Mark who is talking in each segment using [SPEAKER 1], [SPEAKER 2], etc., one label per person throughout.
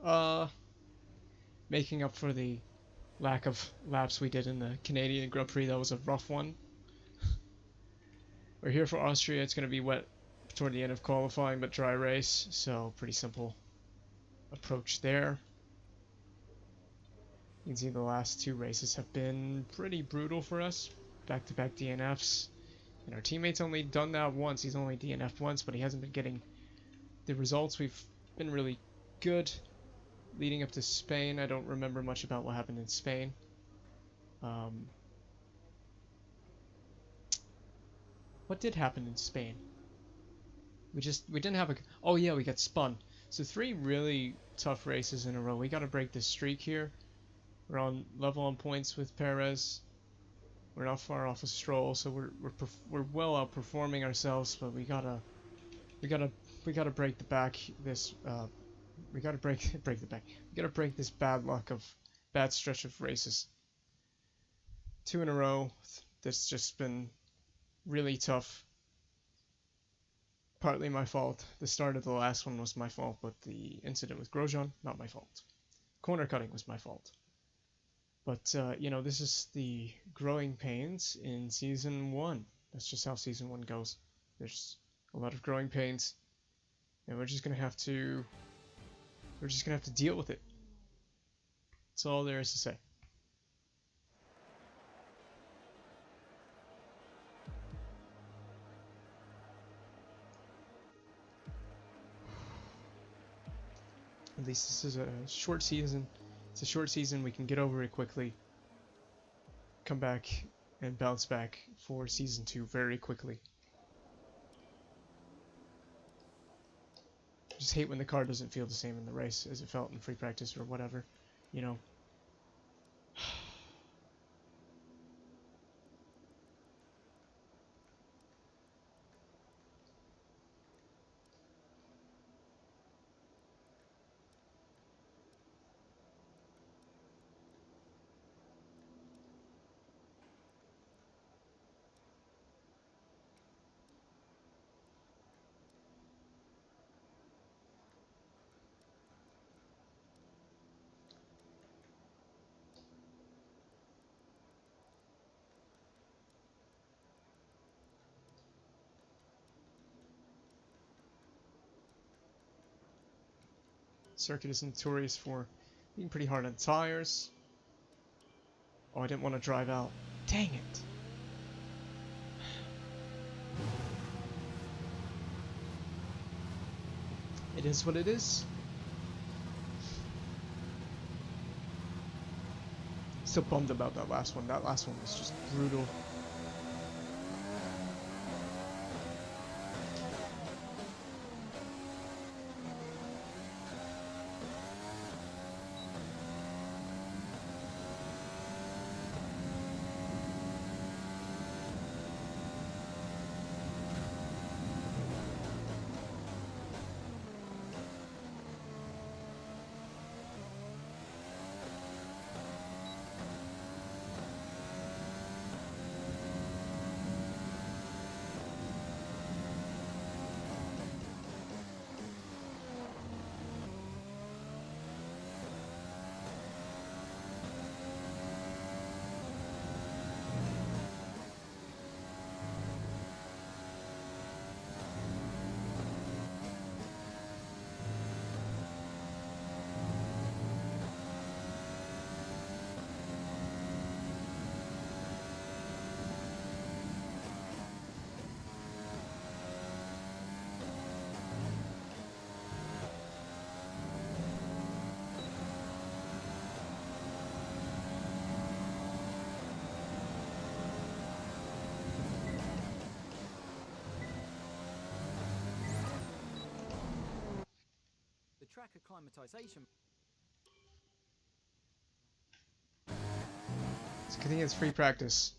[SPEAKER 1] Uh, Making up for the lack of laps we did in the Canadian Grand Prix. That was a rough one. We're here for Austria. It's going to be wet toward the end of qualifying, but dry race, so pretty simple approach there. You can see the last two races have been pretty brutal for us. Back-to-back DNFs. And our teammate's only done that once. He's only DNF'd once, but he hasn't been getting the results. We've been really good leading up to Spain. I don't remember much about what happened in Spain. What did happen in Spain? We didn't have a... Oh yeah, we got spun. So 3 really tough races in a row. We got to break this streak here. We're on level on points with Perez. We're not far off a Stroll, so we're well outperforming ourselves. But we gotta break the back. We gotta break the back. We gotta break this bad stretch of races. 2 in a row. That's just been really tough. Partly my fault. The start of the last one was my fault, but the incident with Grosjean, not my fault. Corner cutting was my fault. But, you know, this is the growing pains in Season 1. That's just how Season 1 goes. There's a lot of growing pains, and we're just gonna have to deal with it. That's all there is to say. At least this is a short season. It's a short season. We can get over it quickly. Come back and bounce back for Season 2 very quickly. I just hate when the car doesn't feel the same in the race as it felt in free practice or whatever. You know. Circuit is notorious for being pretty hard on tires. Oh, I didn't want to drive out. Dang it. It is what it is. Still bummed about that last one. That last one was just brutal.
[SPEAKER 2] Track acclimatization.
[SPEAKER 1] It's good thing it's free practice.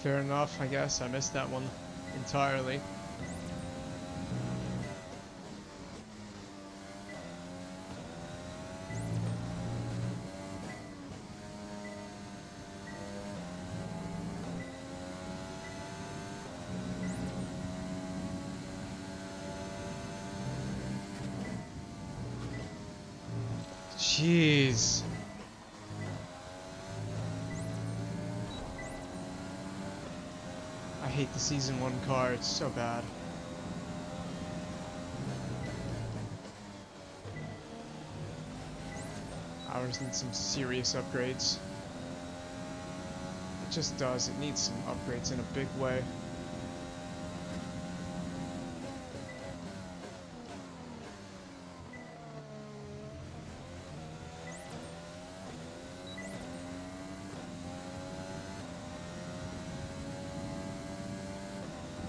[SPEAKER 1] Fair enough, I guess. I missed that one entirely. Jeez. I hate the Season 1 car, it's so bad. Ours needs some serious upgrades. It just does, it needs some upgrades in a big way.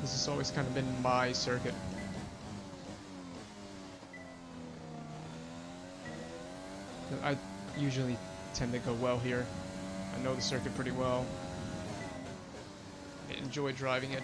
[SPEAKER 1] This has always kind of been my circuit. I usually tend to go well here. I know the circuit pretty well. I enjoy driving it.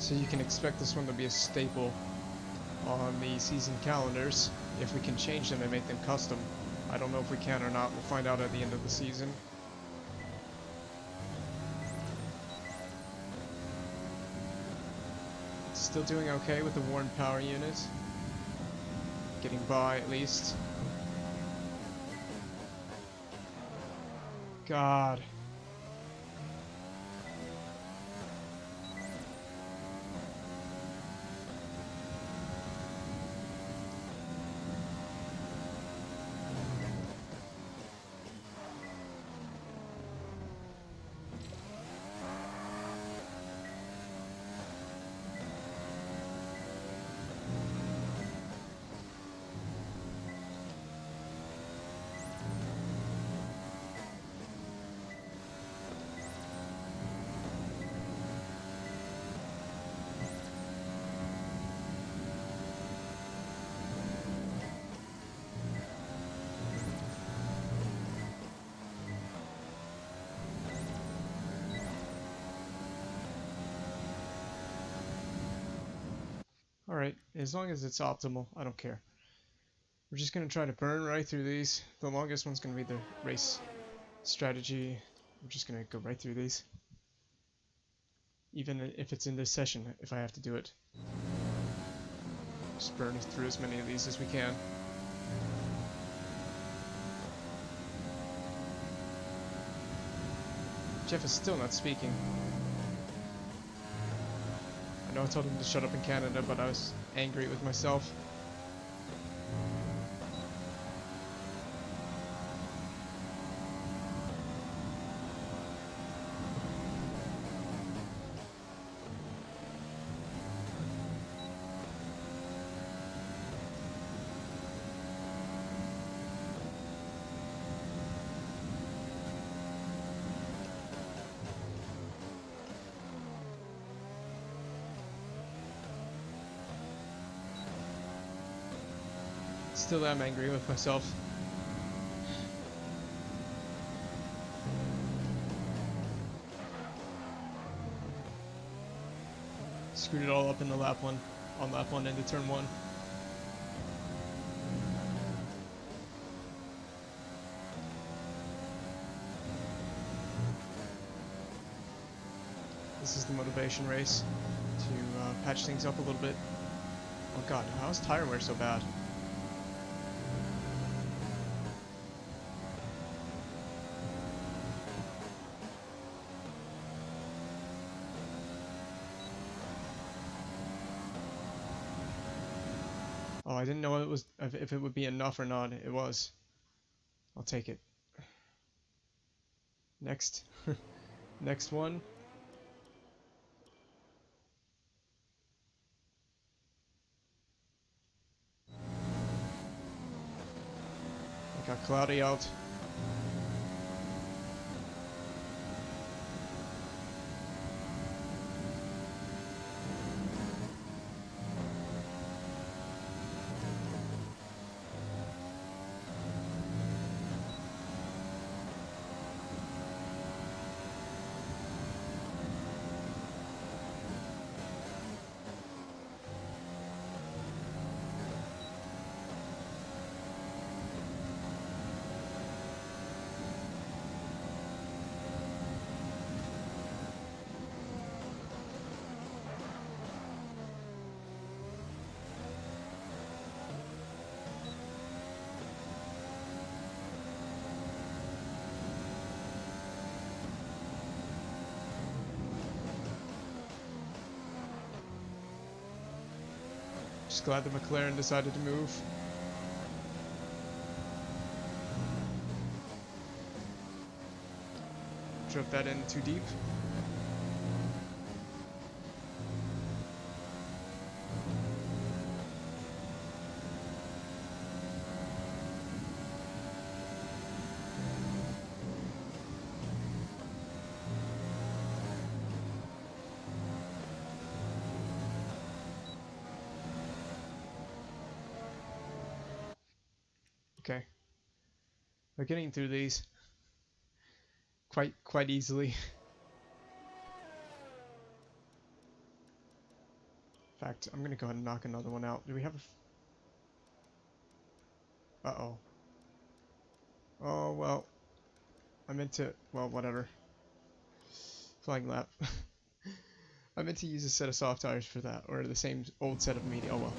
[SPEAKER 1] So you can expect this one to be a staple on the season calendars if we can change them and make them custom. I don't know if we can or not. We'll find out at the end of the season. Still doing okay with the Warren power unit. Getting by at least. God. Alright, as long as it's optimal, I don't care. We're just going to try to burn right through these. The longest one's going to be the race strategy. I'm just going to go right through these. Even if it's in this session, if I have to do it. Just burn through as many of these as we can. Jeff is still not speaking. I know I told him to shut up in Canada, but I was angry with myself. Still am angry with myself. Screwed it all up in the lap one, on lap one into turn one. This is the motivation race to patch things up a little bit. Oh god, how is tire wear so bad? Oh, I didn't know it was if it would be enough or not. It was. I'll take it. Next. Next one. It got cloudy out. Just glad the McLaren decided to move. Drove that in too deep. Okay. We're getting through these quite easily. In fact, I'm gonna go ahead and knock another one out. Do we have a... Uh-oh. Oh, well. I meant to... Well, whatever. Flying lap. I meant to use a set of soft tires for that, or the same old set of medium. Oh well.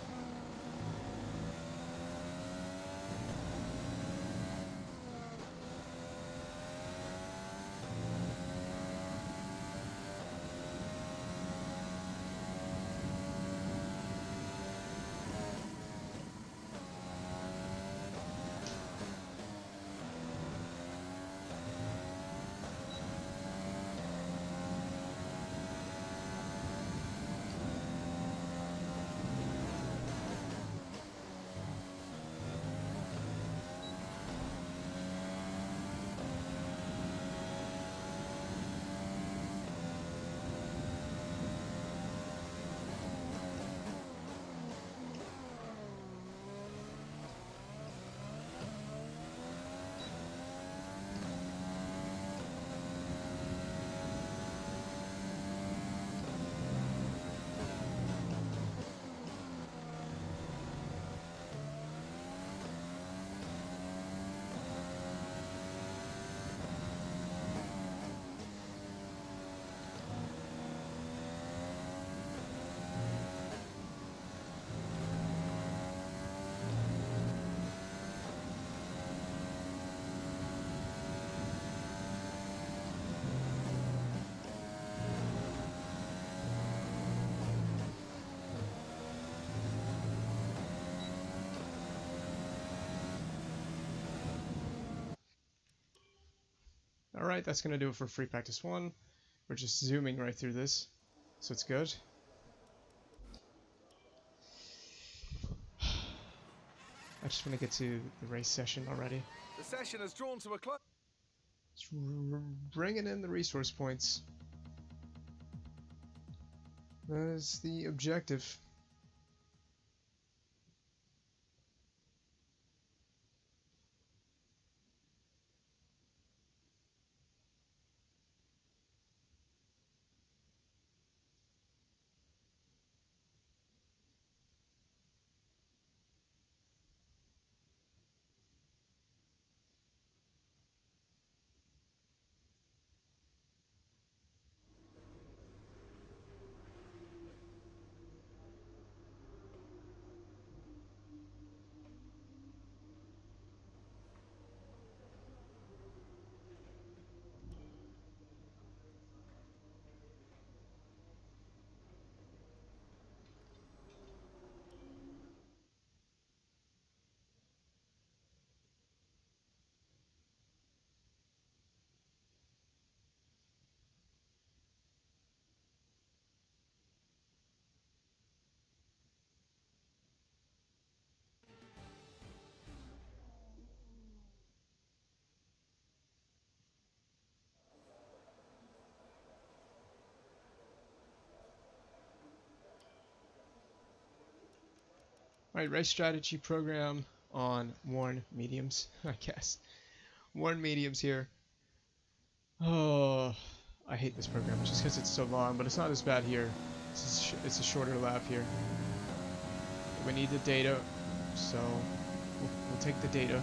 [SPEAKER 1] Alright, that's gonna do it for free practice 1. We're just zooming right through this, so it's good. I just want to get to the race session already.
[SPEAKER 3] The session has drawn to a close.
[SPEAKER 1] Just bringing in the resource points. That's the objective. Alright, race strategy program on worn mediums, I guess. Worn mediums here. Oh, I hate this program just because it's so long, but it's not as bad here. It's a shorter lap here. We need the data, so we'll take the data.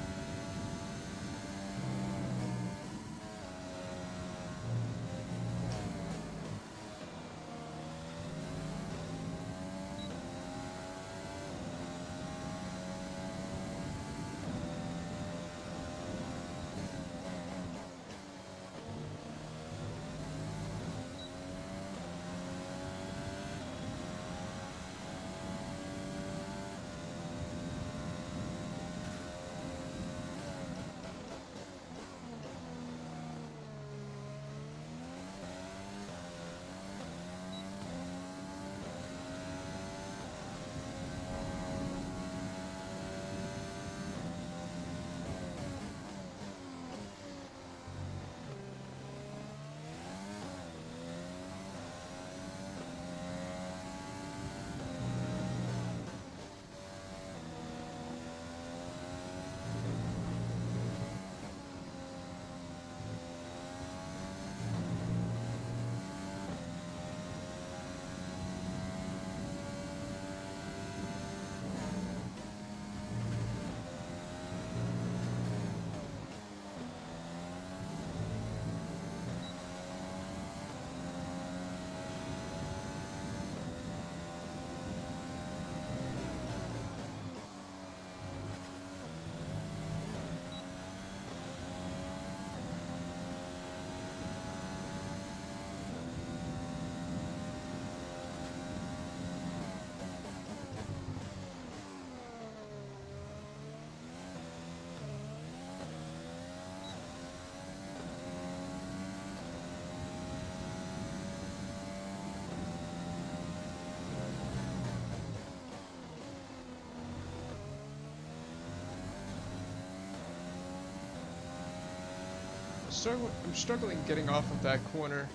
[SPEAKER 1] I'm struggling getting off of that corner.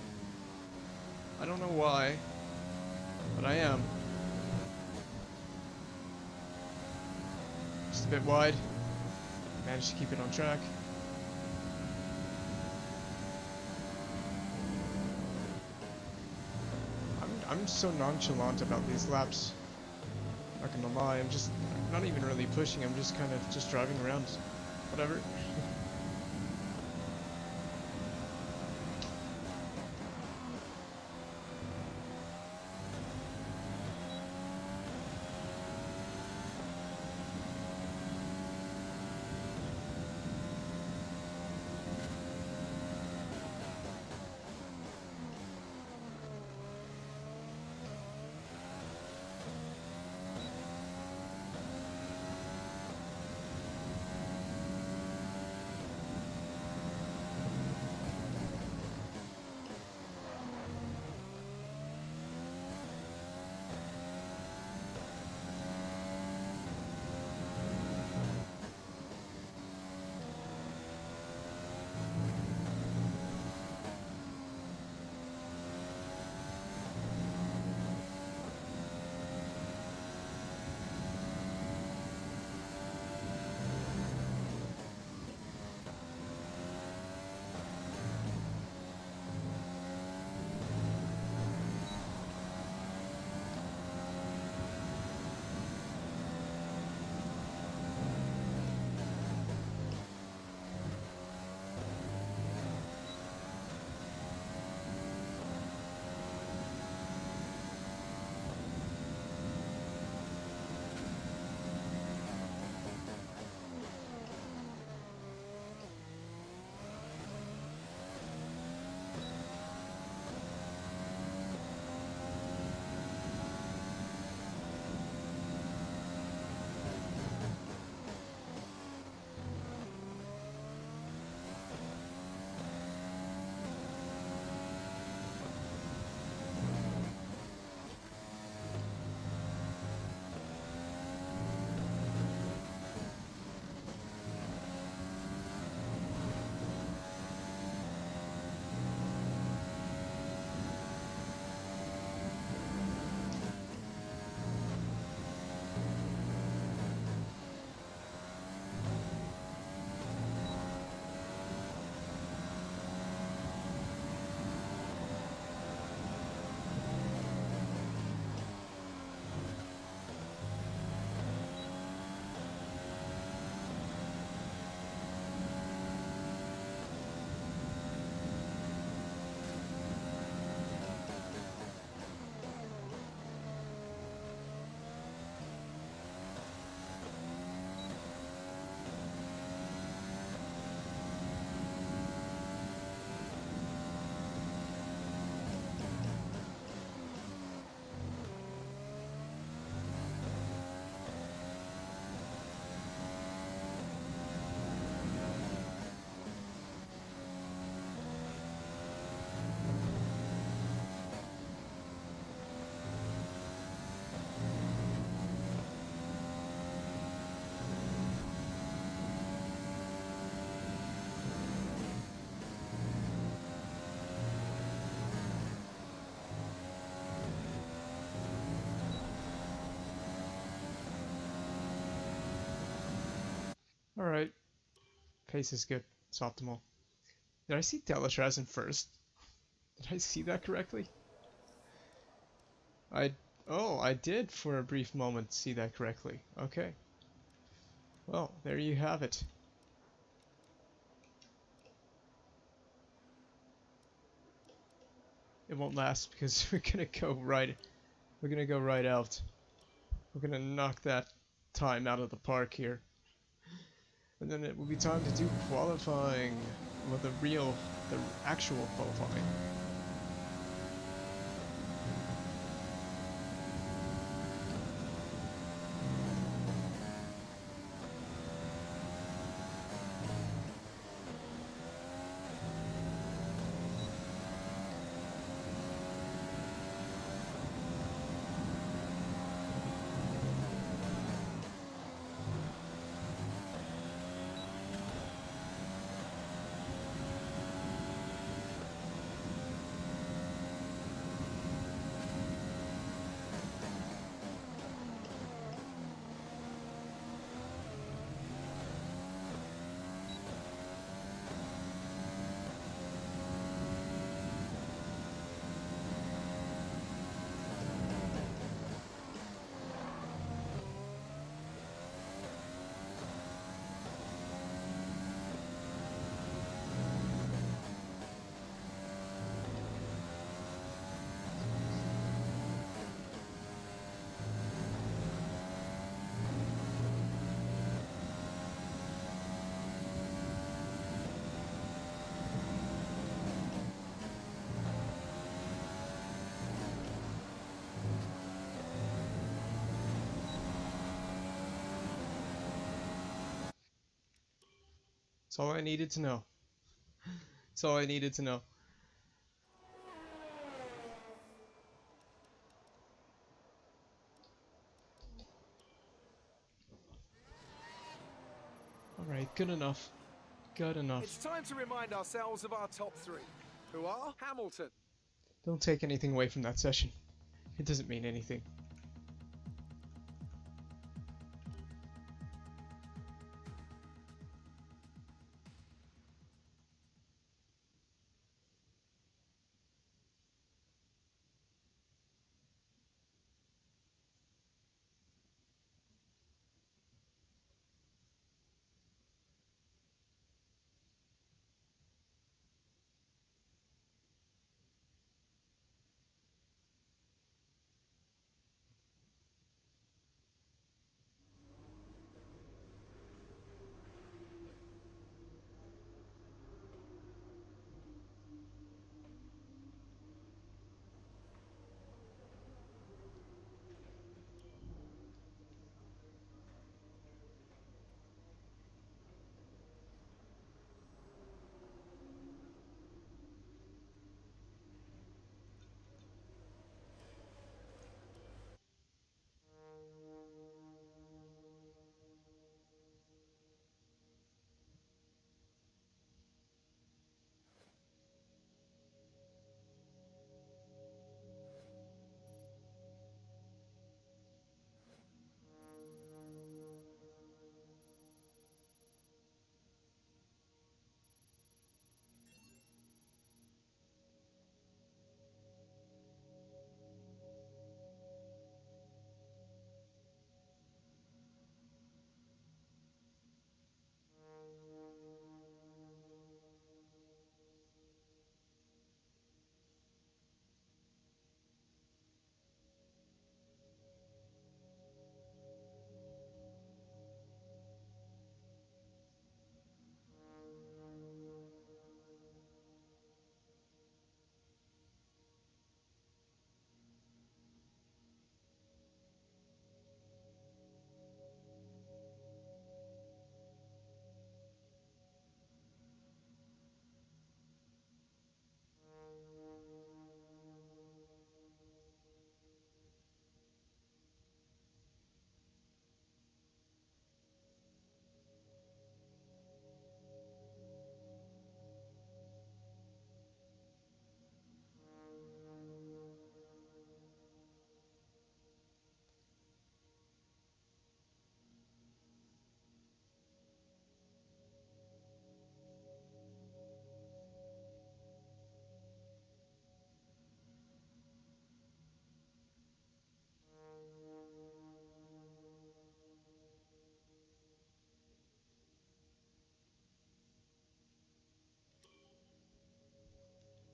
[SPEAKER 1] I don't know why, but I am. Just a bit wide. Managed to keep it on track. I'm so nonchalant about these laps. Not gonna lie, I'm just not even really pushing. I'm just kind of just driving around. Whatever. Alright. Pace is good. It's optimal. Did I see Teletraz in first? Did I see that correctly? Oh, I did for a brief moment see that correctly. Okay. Well, there you have it. It won't last because we're gonna go right out. We're gonna knock that time out of the park here. And then it will be time to do qualifying. Well, the actual qualifying. That's all I needed to know. That's all I needed to know. Alright, good enough. Good enough.
[SPEAKER 3] It's time to remind ourselves of our top three, who are Hamilton,
[SPEAKER 1] Don't take anything away from that session. It doesn't mean anything.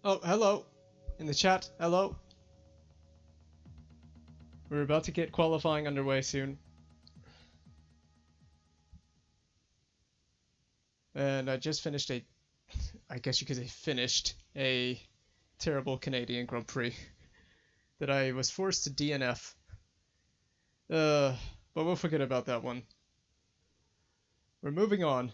[SPEAKER 1] Oh, hello. In the chat, hello. We're about to get qualifying underway soon. And I just finished I guess you could say finished, a terrible Canadian Grand Prix that I was forced to DNF. But we'll forget about that one. We're moving on.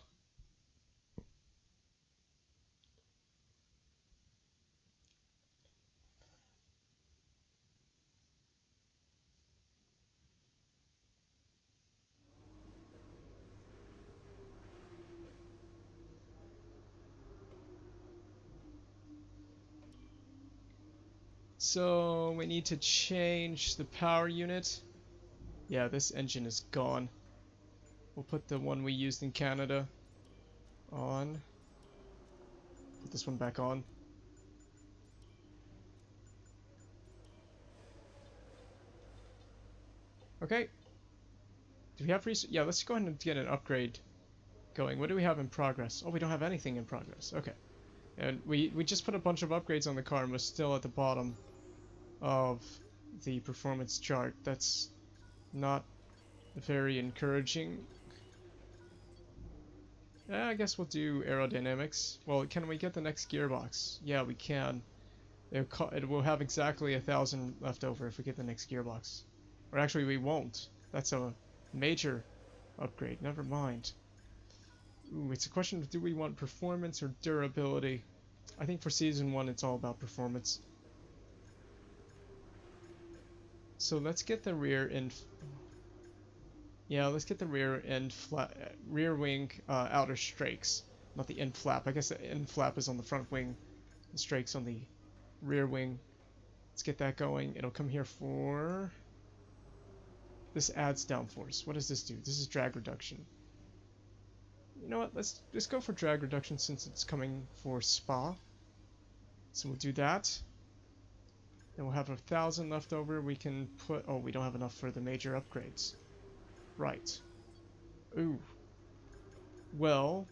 [SPEAKER 1] So we need to change the power unit. Yeah, this engine is gone. We'll put the one we used in Canada on. Put this one back on. Okay. Do we have yeah, let's go ahead and get an upgrade going. What do we have in progress? Oh, we don't have anything in progress. Okay. And we just put a bunch of upgrades on the car and we're still at the bottom of the performance chart. That's not very encouraging. Yeah, I guess we'll do aerodynamics. Well, can we get the next gearbox? Yeah, we can. It will have exactly 1,000 left over if we get the next gearbox. Or actually, we won't. That's a major upgrade. Never mind. Ooh, it's a question of do we want performance or durability? I think for Season 1 it's all about performance. So let's get the rear end... Yeah, let's get the rear end rear wing outer strakes. Not the end flap. I guess the end flap is on the front wing. The strakes on the rear wing. Let's get that going. It'll come here for... This adds downforce. What does this do? This is drag reduction. You know what? Let's go for drag reduction since it's coming for Spa. So we'll do that. Then we'll have 1,000 left over. We can put... Oh, we don't have enough for the major upgrades. Right. Ooh. Well,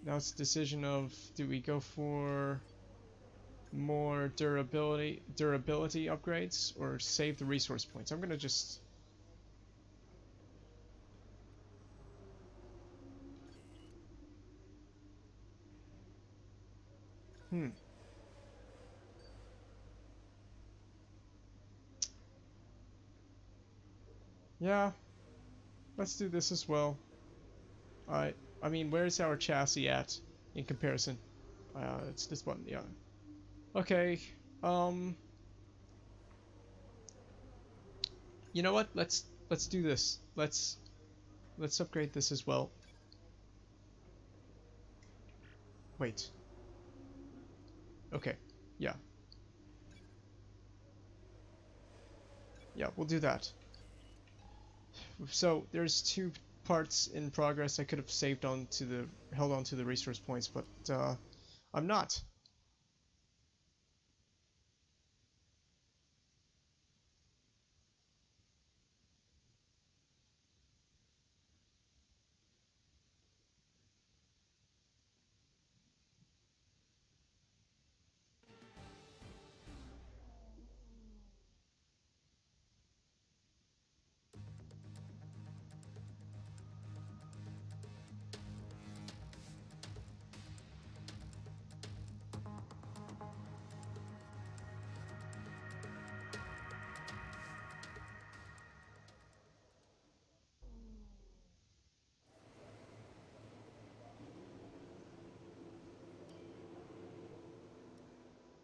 [SPEAKER 1] now it's a decision of do we go for more durability upgrades or save the resource points. I'm gonna just yeah, let's do this as well. I mean, where's our chassis at in comparison? It's this one, yeah. Okay, you know what? Let's do this. Let's upgrade this as well. Wait. Okay. Yeah. Yeah, we'll do that. So there's 2 parts in progress. I could have held on to the resource points, but I'm not.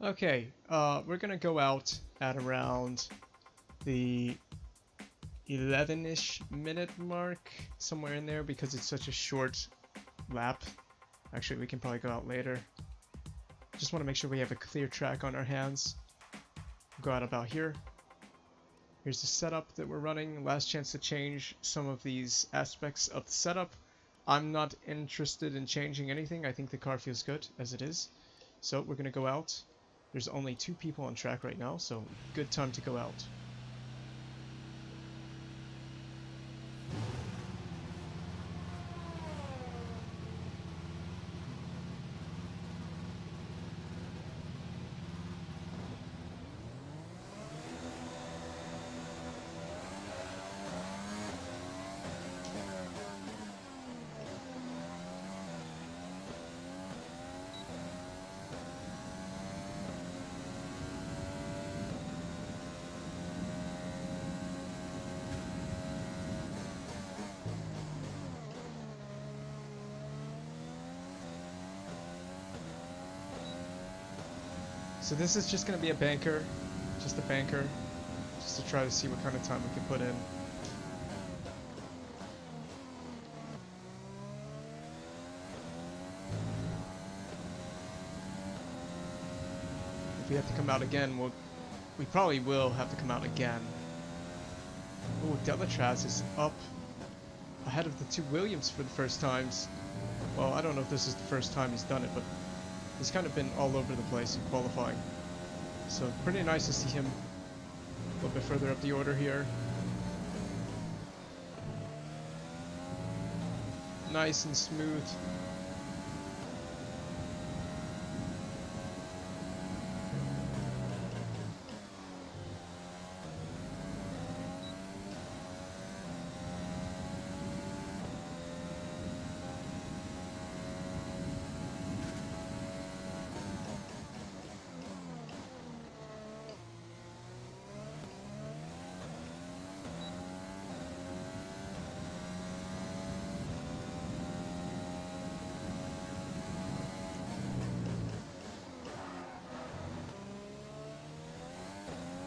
[SPEAKER 1] Okay, we're gonna go out at around the 11-ish minute mark, somewhere in there, because it's such a short lap. Actually, we can probably go out later. Just want to make sure we have a clear track on our hands. Go out about here. Here's the setup that we're running. Last chance to change some of these aspects of the setup. I'm not interested in changing anything. I think the car feels good as it is. So we're gonna go out. There's only 2 people on track right now, so good time to go out. So this is just going to be a banker, just to try to see what kind of time we can put in. If we have to come out again, we probably will have to come out again. Oh, Delatraz is up ahead of the 2 Williams for the first times. Well, I don't know if this is the first time he's done it, but he's kind of been all over the place in qualifying. So pretty nice to see him a little bit further up the order here. Nice and smooth.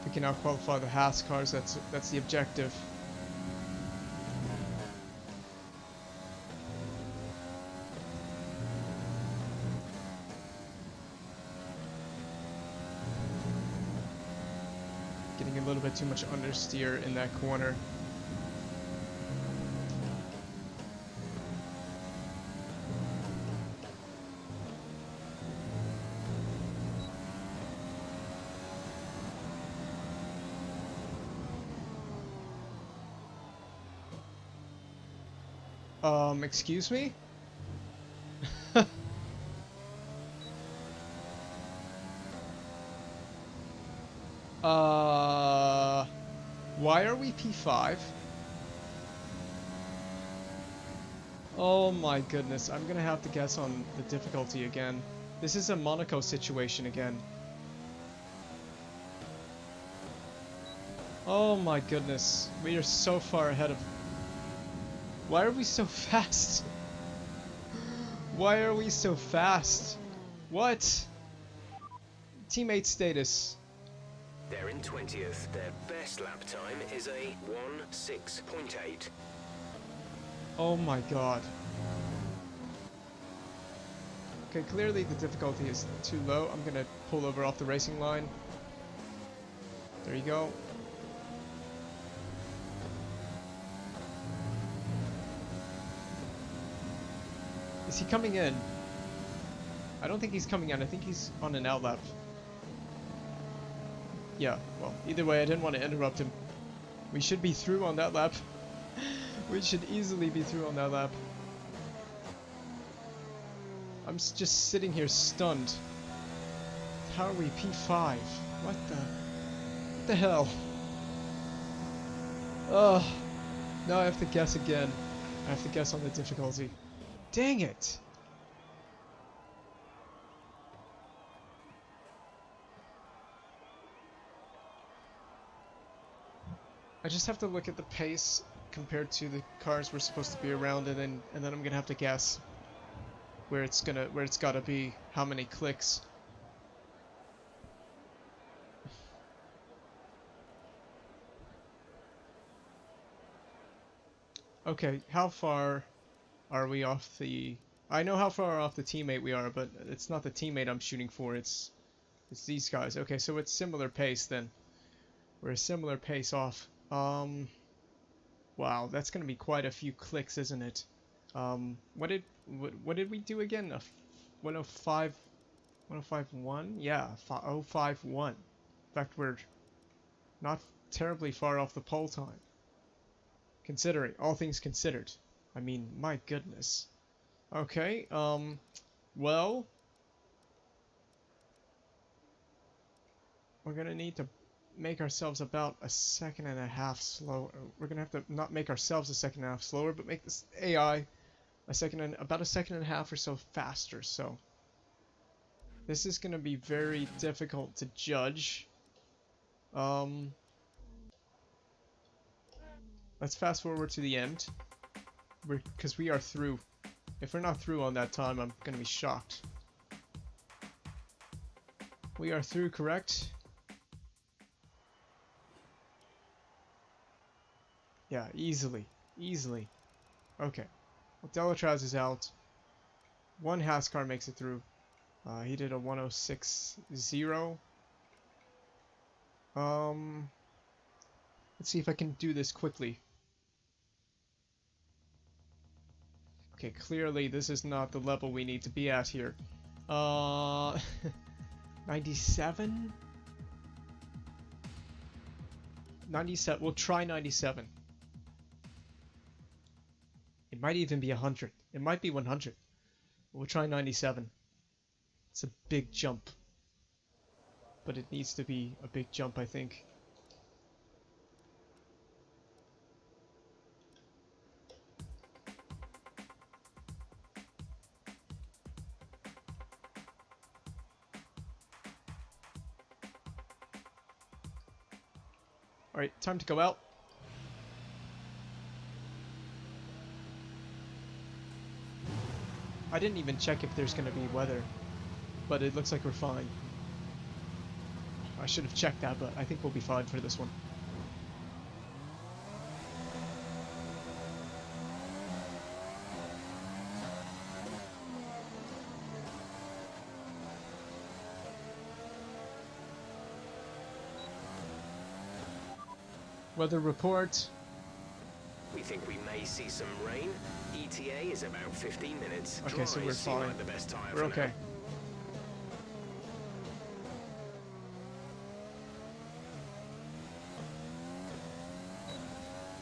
[SPEAKER 1] We can now qualify the Haas cars. That's the objective. Getting a little bit too much understeer in that corner. Excuse me? Why are we P5? Oh my goodness, I'm gonna have to guess on the difficulty again. This is a Monaco situation again. Oh my goodness, we are so far ahead of... Why are we so fast? Why are we so fast? What? Teammate status.
[SPEAKER 4] They're in 20th. Their best lap time is a 1:06.8.
[SPEAKER 1] Oh my god. Okay, clearly the difficulty is too low. I'm gonna pull over off the racing line. There you go. Is he coming in? I don't think he's coming in. I think he's on an outlap. Yeah, well, either way, I didn't want to interrupt him. We should be through on that lap. We should easily be through on that lap. I'm just sitting here stunned. How are we P5? What the hell? Ugh. Now I have to guess again. I have to guess on the difficulty. Dang it! I just have to look at the pace compared to the cars we're supposed to be around, and then I'm gonna have to guess where it's gotta be, how many clicks. Okay, how far are we off the... I know how far off the teammate we are, but it's not the teammate I'm shooting for, it's these guys. Okay, so it's similar pace then. We're a similar pace off. Wow, that's gonna be quite a few clicks, isn't it? What did we do again? 105, 105.1? Yeah, 051. In fact, we're not terribly far off the pole time. Considering, all things considered. I mean, my goodness. Okay, well, we're gonna need to make ourselves about a second and a half slower. We're gonna have to not make ourselves a second and a half slower, but make this AI about a second and a half or so faster. So this is gonna be very difficult to judge. Let's fast forward to the end, because we are through. If we're not through on that time, I'm gonna be shocked. We are through, correct? Yeah, easily. Okay. Well, Delatraz is out. One Haas car makes it through. He did a 106.0. Let's see if I can do this quickly. Okay, clearly this is not the level we need to be at here. 97? 97. We'll try 97. It might even be 100. It might be 100. We'll try 97. It's a big jump. But it needs to be a big jump, I think. Alright, time to go out. I didn't even check if there's going to be weather, but it looks like we're fine. I should have checked that, but I think we'll be fine for this one. Weather report.
[SPEAKER 4] We think we may see some rain. ETA is about 15 minutes.
[SPEAKER 1] Okay, so we're
[SPEAKER 4] Dries seem
[SPEAKER 1] fine.
[SPEAKER 4] like the best tire
[SPEAKER 1] We're
[SPEAKER 4] for
[SPEAKER 1] okay.
[SPEAKER 4] now.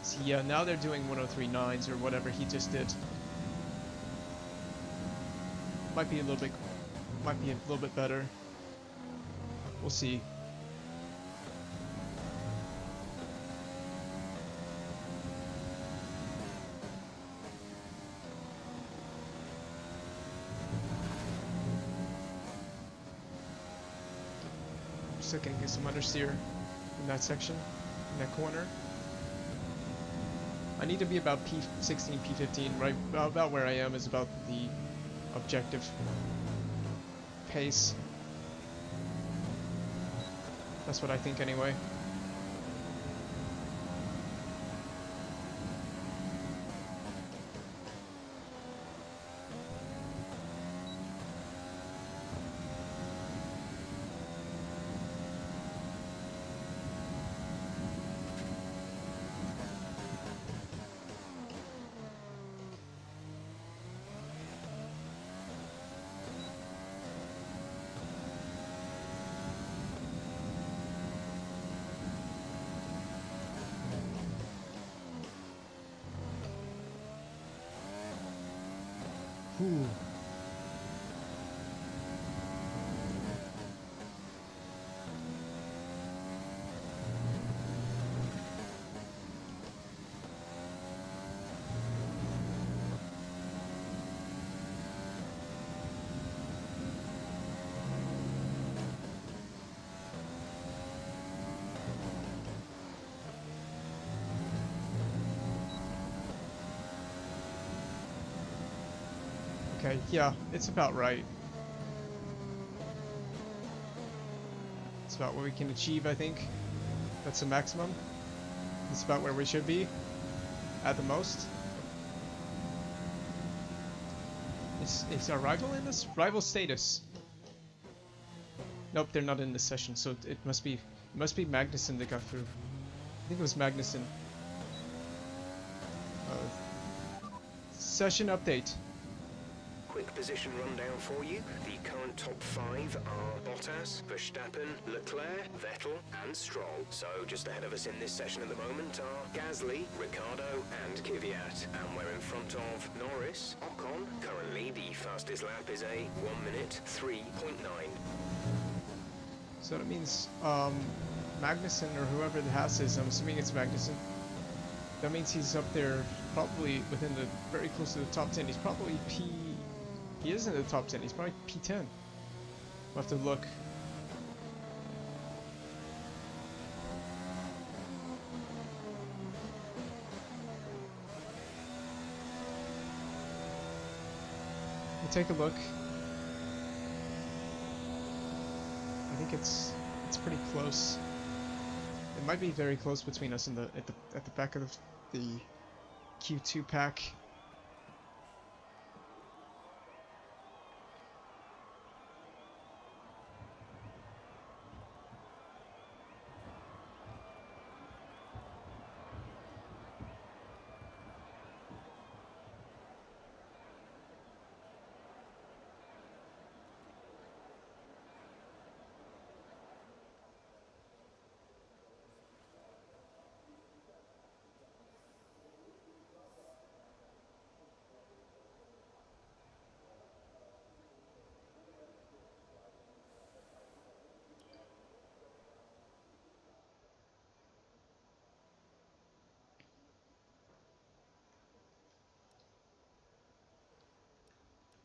[SPEAKER 1] So yeah, now they're doing 103.9s or whatever he just did. Might be a little bit better. We'll see. Still gonna get some understeer in that section, in that corner. I need to be about P16, P15, right about where I am is about the objective pace. That's what I think anyway. Whew. Okay, yeah, it's about right. It's about what we can achieve, I think. That's the maximum. It's about where we should be, at the most. Is our rival in this? Rival status. Nope, they're not in this session, so it must be Magnussen that got through. I think it was Magnussen. Session update.
[SPEAKER 4] Quick position rundown for you. The current top 5 are Bottas, Verstappen, Leclerc, Vettel and Stroll. So just ahead of us in this session at the moment are Gasly, Ricciardo and Kvyat. And we're in front of Norris, Ocon. Currently the fastest lap is a 1 minute 3.9.
[SPEAKER 1] So that means Magnussen or whoever the Haas is, I'm assuming it's Magnussen. That means he's up there probably within the very close to the top 10. He's probably he is in the top 10. He's probably P10. We'll have to look. We'll take a look. I think it's pretty close. It might be very close between us and at the back of the Q2 pack.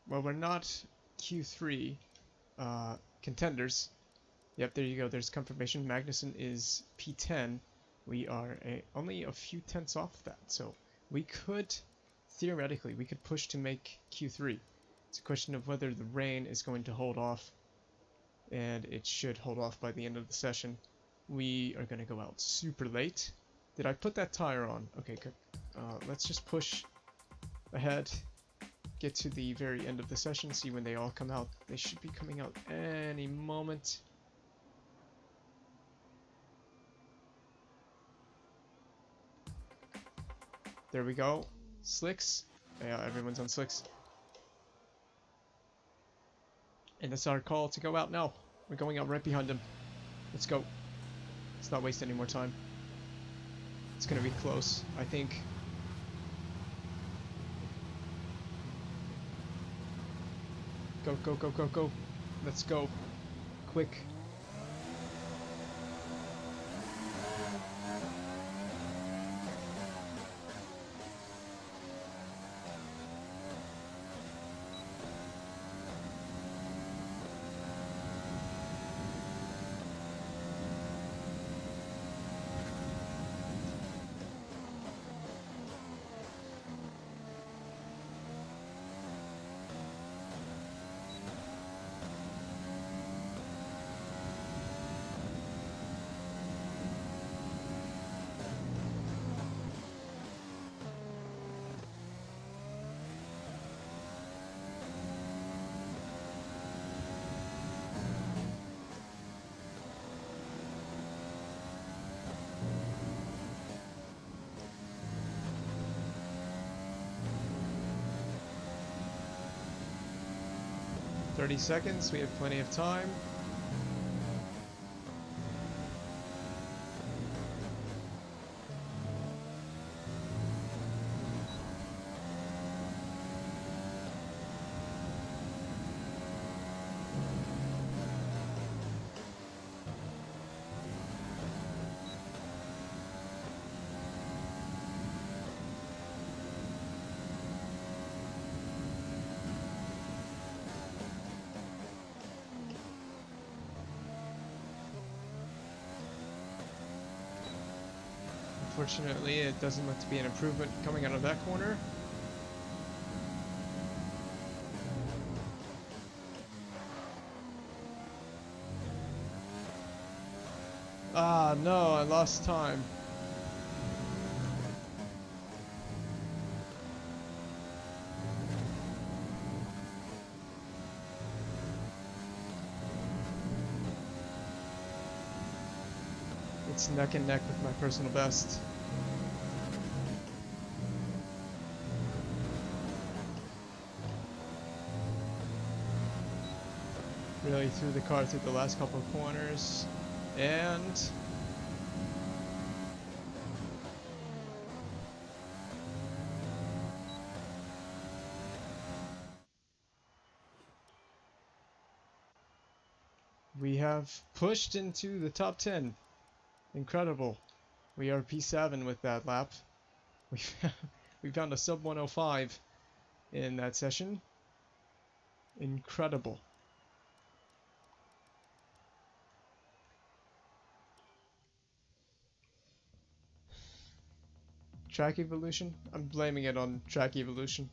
[SPEAKER 1] Well, we're not Q3 contenders. Yep, there you go. There's confirmation. Magnussen is P10. We are only a few tenths off that. So we could, theoretically, we could push to make Q3. It's a question of whether the rain is going to hold off and it should hold off by the end of the session. We are going to go out super late. Did I put that tire on? Okay, good. Let's just push ahead, get to the very end of the session, see when they all come out. They should be coming out any moment. There we go. Slicks. Yeah, everyone's on slicks. And it's our call to go out now. We're going out right behind them. Let's go. Let's not waste any more time. It's gonna be close, I think. Go, go, go, go, go. Let's go. Quick. "30 seconds, we have plenty of time." Unfortunately, it doesn't look to be an improvement coming out of that corner. Ah, no, I lost time. It's neck and neck with my personal best. Really threw the car through the last couple of corners, and we have pushed into the top 10. Incredible. We are P7 with that lap. We found a sub 105 in that session. Incredible. Track evolution? I'm blaming it on track evolution.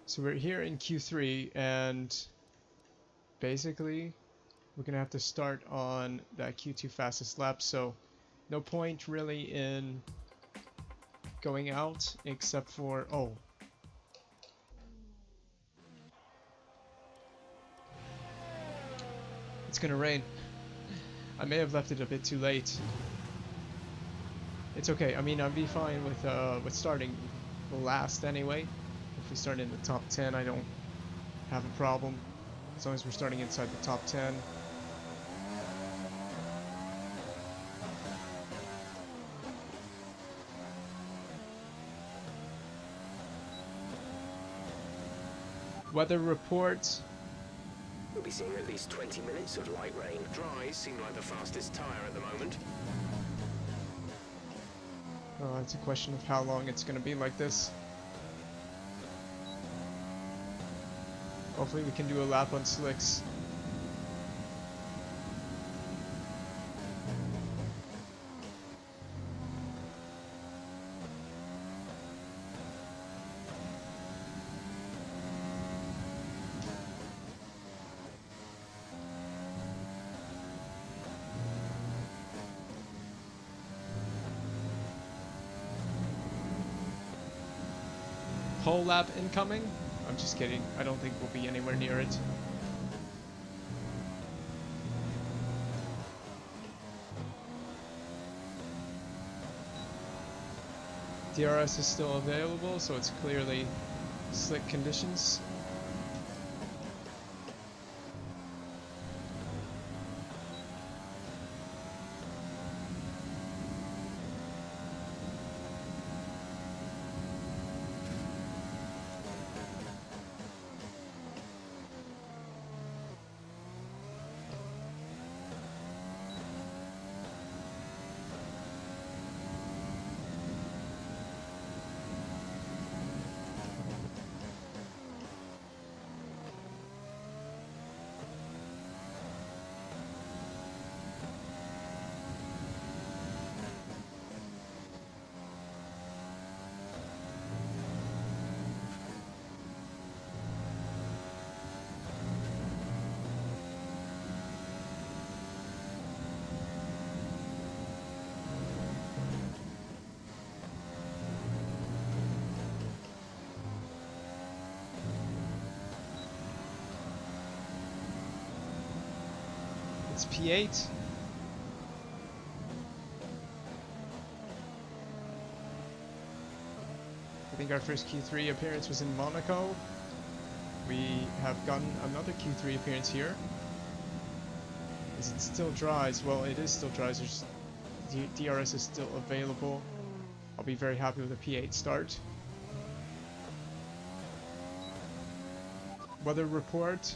[SPEAKER 1] So we're here in Q3, and basically we're gonna have to start on that Q2 fastest lap, so no point really in going out except for, oh, it's gonna rain. I may have left it a bit too late. It's okay. I mean, I'd be fine with starting last anyway. If we start in the top 10, I don't have a problem, as long as we're starting inside the top 10. Weather report.
[SPEAKER 4] We'll be seeing at least 20 minutes of light rain. Dries seem like the fastest tyre at the moment.
[SPEAKER 1] It's a question of how long it's going to be like this. Hopefully we can do a lap on slicks. Pole lap incoming? I'm just kidding. I don't think we'll be anywhere near it. DRS is still available, so it's clearly slick conditions. It's P8. I think our first Q3 appearance was in Monaco. We have gotten another Q3 appearance here. Is it still dries? Well, it is still dries. There's DRS is still available. I'll be very happy with a P8 start. Weather report.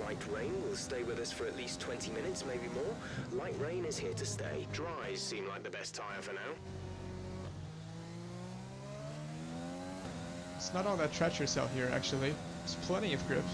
[SPEAKER 4] Light rain will stay with us for at least 20 minutes, maybe more. Light rain is here to stay. Dries seem like the best tyre for now.
[SPEAKER 1] It's not all that treacherous out here, actually. There's plenty of grip.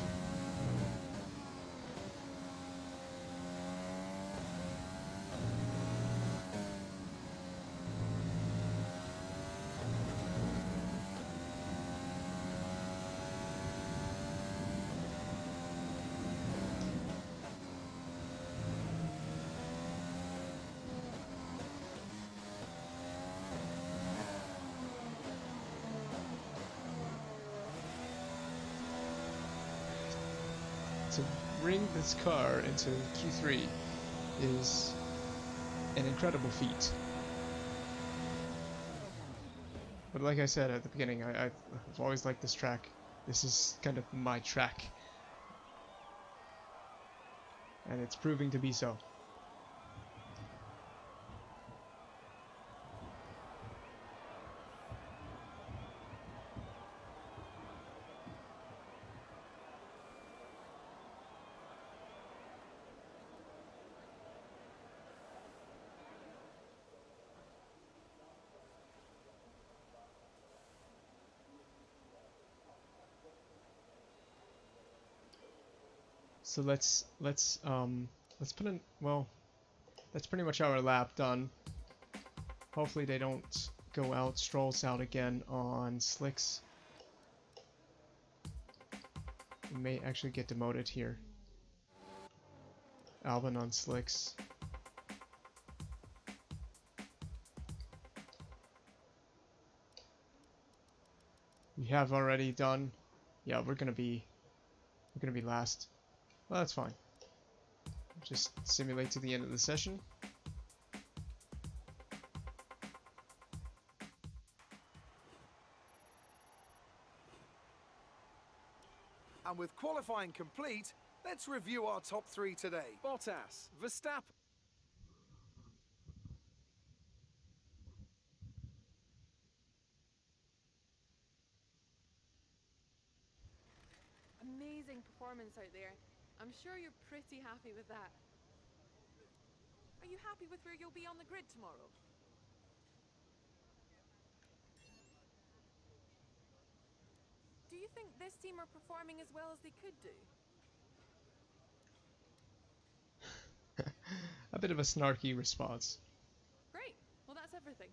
[SPEAKER 1] To bring this car into Q3 is an incredible feat. But like I said at the beginning, I've always liked this track. This is kind of my track. And it's proving to be so. So let's put in, well, that's pretty much our lap done. Hopefully they don't go out, Stroll's out again on slicks. We may actually get demoted here. Albon on slicks. We have already done. Yeah, we're gonna be last. Well, that's fine. Just simulate to the end of the session.
[SPEAKER 3] And with qualifying complete, let's review our top three today. Bottas, Verstappen.
[SPEAKER 5] Amazing performance out there. I'm sure you're pretty happy with that. Are you happy with where you'll be on the grid tomorrow? Do you think this team are performing as well as they could do?
[SPEAKER 1] A bit of a snarky response.
[SPEAKER 5] Great. Well, that's everything.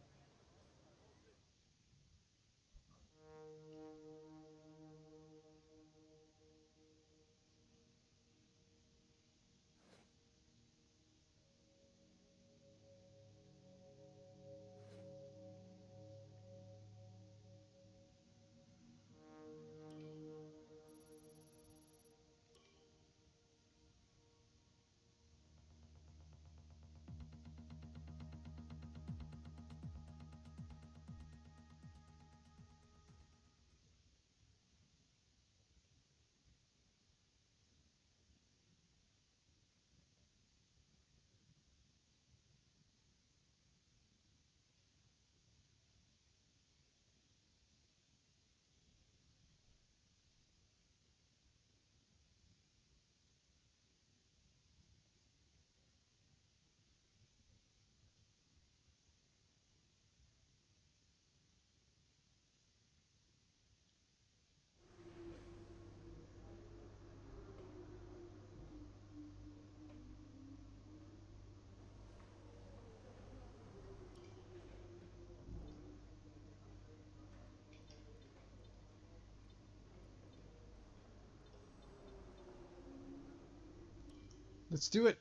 [SPEAKER 1] Let's do it.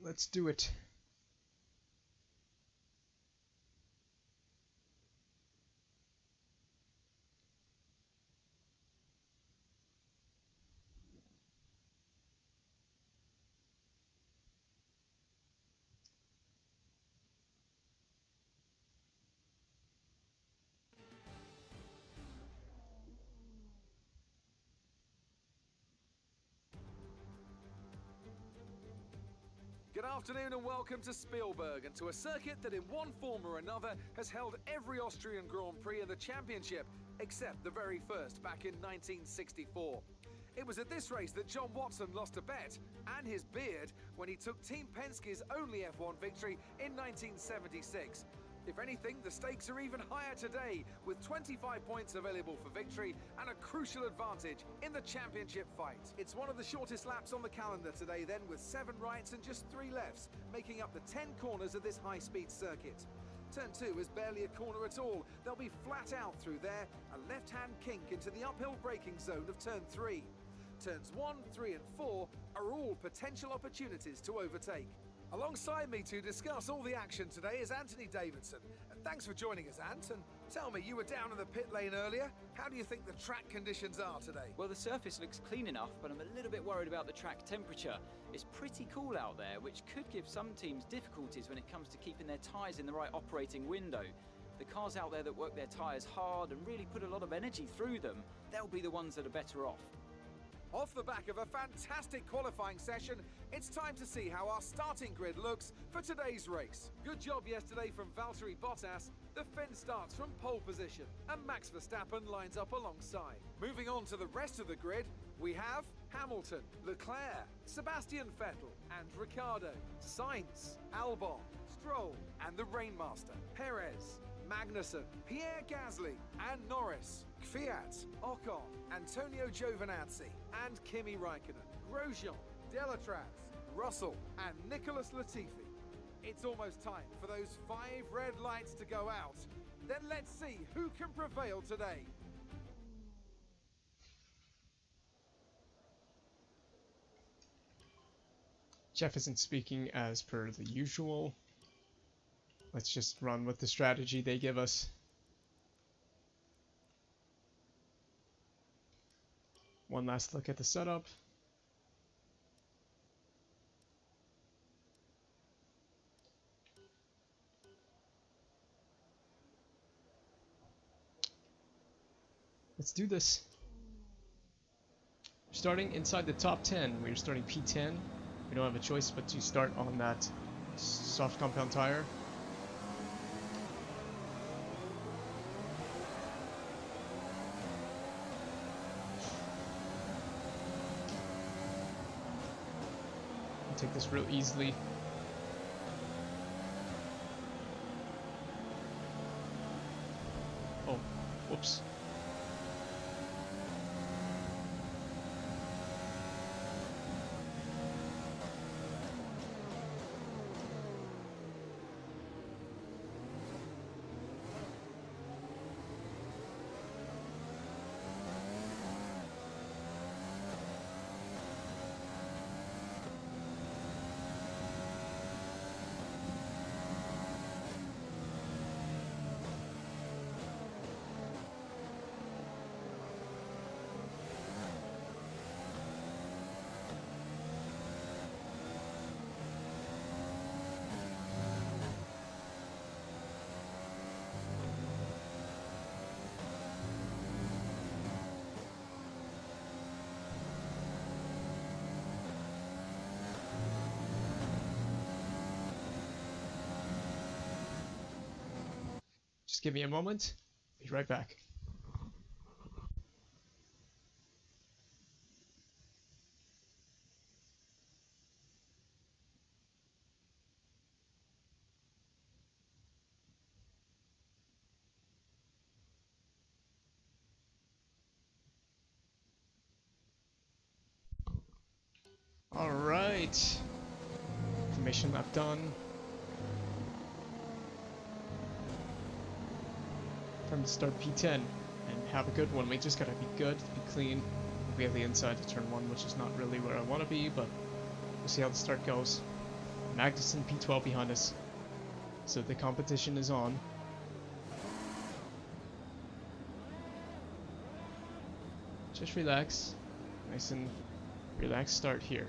[SPEAKER 1] Let's do it.
[SPEAKER 3] Good afternoon and welcome to Spielberg, and to a circuit that in one form or another has held every Austrian Grand Prix in the championship, except the very first back in 1964. It was at this race that John Watson lost a bet and his beard when he took Team Penske's only F1 victory in 1976. If anything, the stakes are even higher today, with 25 points available for victory and a crucial advantage in the championship fight. It's one of the shortest laps on the calendar today then, with 7 rights and just 3 lefts, making up the 10 corners of this high-speed circuit. Turn 2 is barely a corner at all. They'll be flat out through there, a left-hand kink into the uphill braking zone of turn 3. Turns 1, 3 and 4 are all potential opportunities to overtake. Alongside me to discuss all the action today is Anthony Davidson. And thanks for joining us, Ant. And tell me, you were down in the pit lane earlier. How do you think the track conditions are today?
[SPEAKER 2] Well, the surface looks clean enough, but I'm a little bit worried about the track temperature. It's pretty cool out there, which could give some teams difficulties when it comes to keeping their tyres in the right operating window. The cars out there that work their tyres hard and really put a lot of energy through them, they'll be the ones that are better off.
[SPEAKER 3] Off the back of a fantastic qualifying session, it's time to see how our starting grid looks for today's race. Good job yesterday from Valtteri Bottas. The Finn starts from pole position and Max Verstappen lines up alongside. Moving on to the rest of the grid, we have Hamilton, Leclerc, Sebastian Vettel and Ricciardo, Sainz, Albon, Stroll and the Rainmaster, Perez, Magnussen, Pierre Gasly and Norris, Kvyat, Ocon, Antonio Giovinazzi and Kimi Raikkonen, Grosjean, Delatraz, Russell and Nicholas Latifi. It's almost time for those 5 red lights to go out. Then let's see who can prevail today.
[SPEAKER 1] Jeff isn't speaking as per the usual. Let's just run with the strategy they give us. One last look at the setup. Let's do this. Starting inside the top 10, we're starting P10. We don't have a choice but to start on that soft compound tire. Take this real easily. Oh, whoops. Just give me a moment. Be right back. Alright. Formation lap done. Time to start P10 and have a good one. We just gotta be good, be clean. We have the inside to turn 1, which is not really where I want to be, but we'll see how the start goes. Magnussen P12 behind us. So the competition is on. Just relax. Nice and relaxed start here.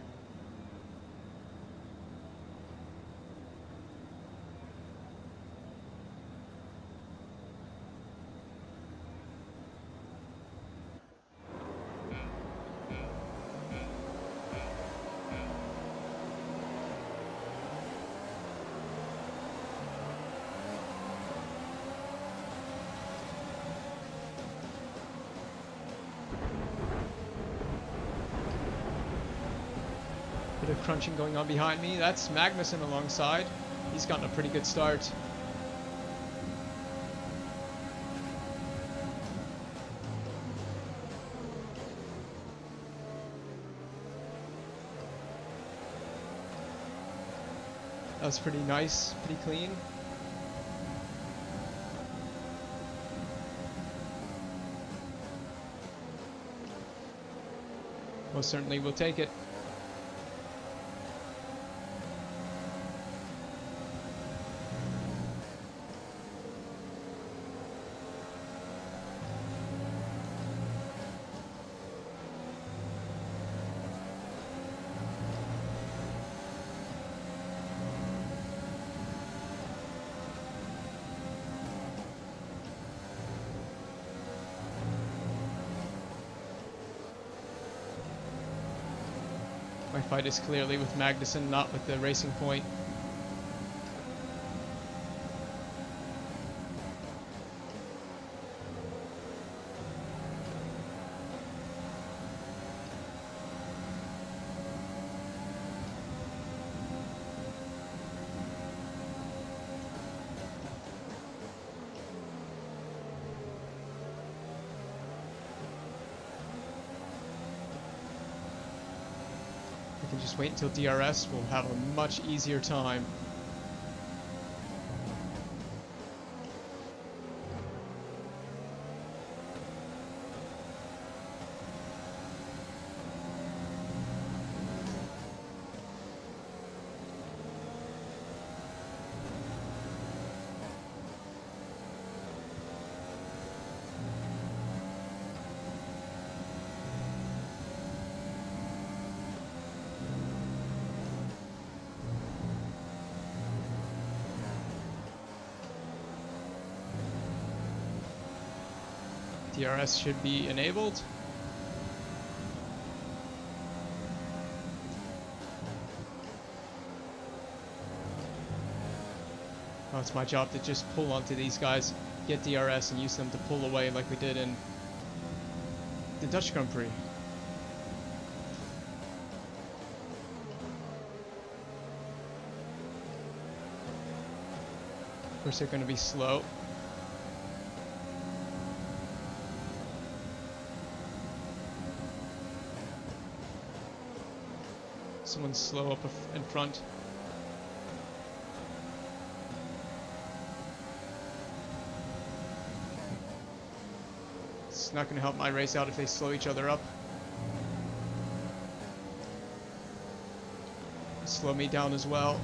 [SPEAKER 1] Bit of crunching going on behind me. That's Magnussen alongside. He's gotten a pretty good start. That was pretty nice, pretty clean. Most certainly we'll take it. My fight is clearly with Magnussen, not with the Racing Point. We can just wait until DRS. We'll have a much easier time. DRS should be enabled. Oh, it's my job to just pull onto these guys, get DRS, and use them to pull away like we did in the Dutch Grand Prix. Of course, they're going to be slow. Someone's slow up in front. It's not going to help my race out if they slow each other up. Slow me down as well.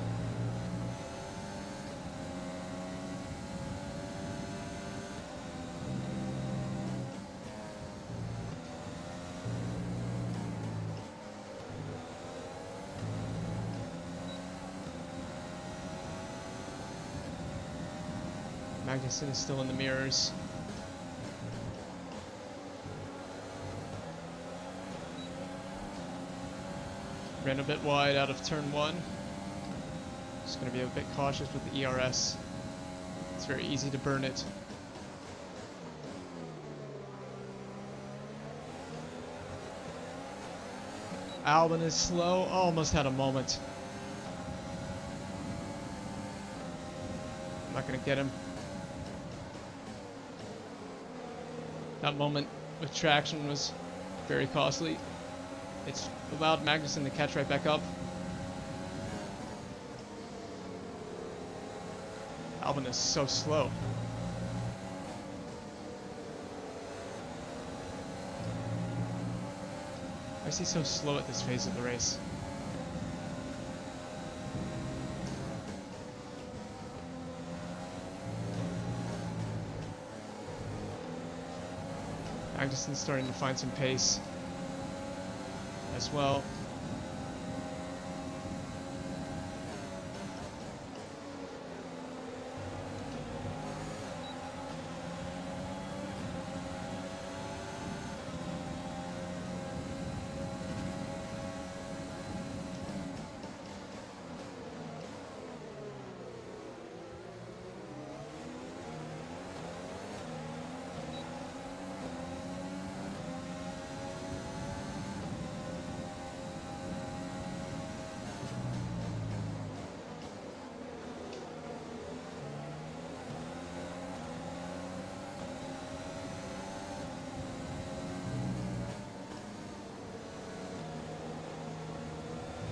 [SPEAKER 1] Magnussen is still in the mirrors. Ran a bit wide out of turn 1. Just going to be a bit cautious with the ERS. It's very easy to burn it. Albon is slow. Almost had a moment. I'm not gonna get him. That moment with traction was very costly. It's allowed Magnussen to catch right back up. Albon is so slow. Why is he so slow at this phase of the race? Magnussen's starting to find some pace as well.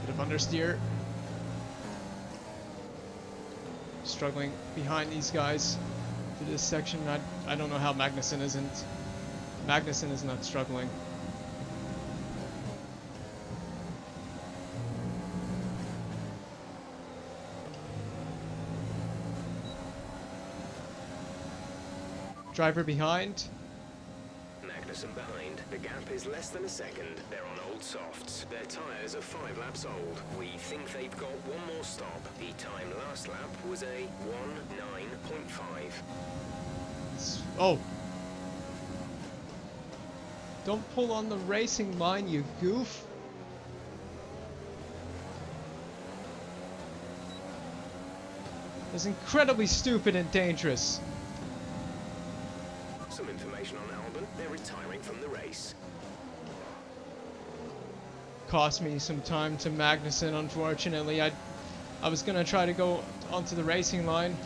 [SPEAKER 1] Bit of understeer. Struggling behind these guys through this section. I don't know how Magnussen isn't. Magnussen is not struggling. Driver behind.
[SPEAKER 4] Magnussen behind. The gap is less than a second. They're on old softs. Their tyres are 5 laps old. We think they've got one more stop. The time last lap was a 1:09.5.
[SPEAKER 1] Oh! Don't pull on the racing line, you goof! It's incredibly stupid and dangerous.
[SPEAKER 4] Some information on Albon. They're retiring from the race.
[SPEAKER 1] Cost me some time to Magnussen, unfortunately. I was gonna try to go onto the racing line,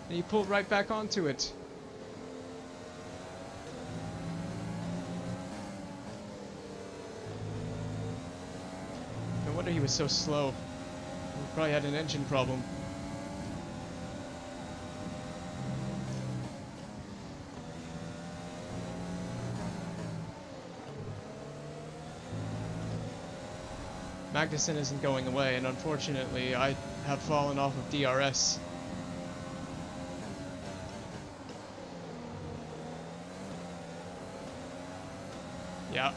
[SPEAKER 1] and he pulled right back onto it. No wonder he was so slow. He probably had an engine problem. Magnussen isn't going away, and unfortunately I have fallen off of DRS. Yeah.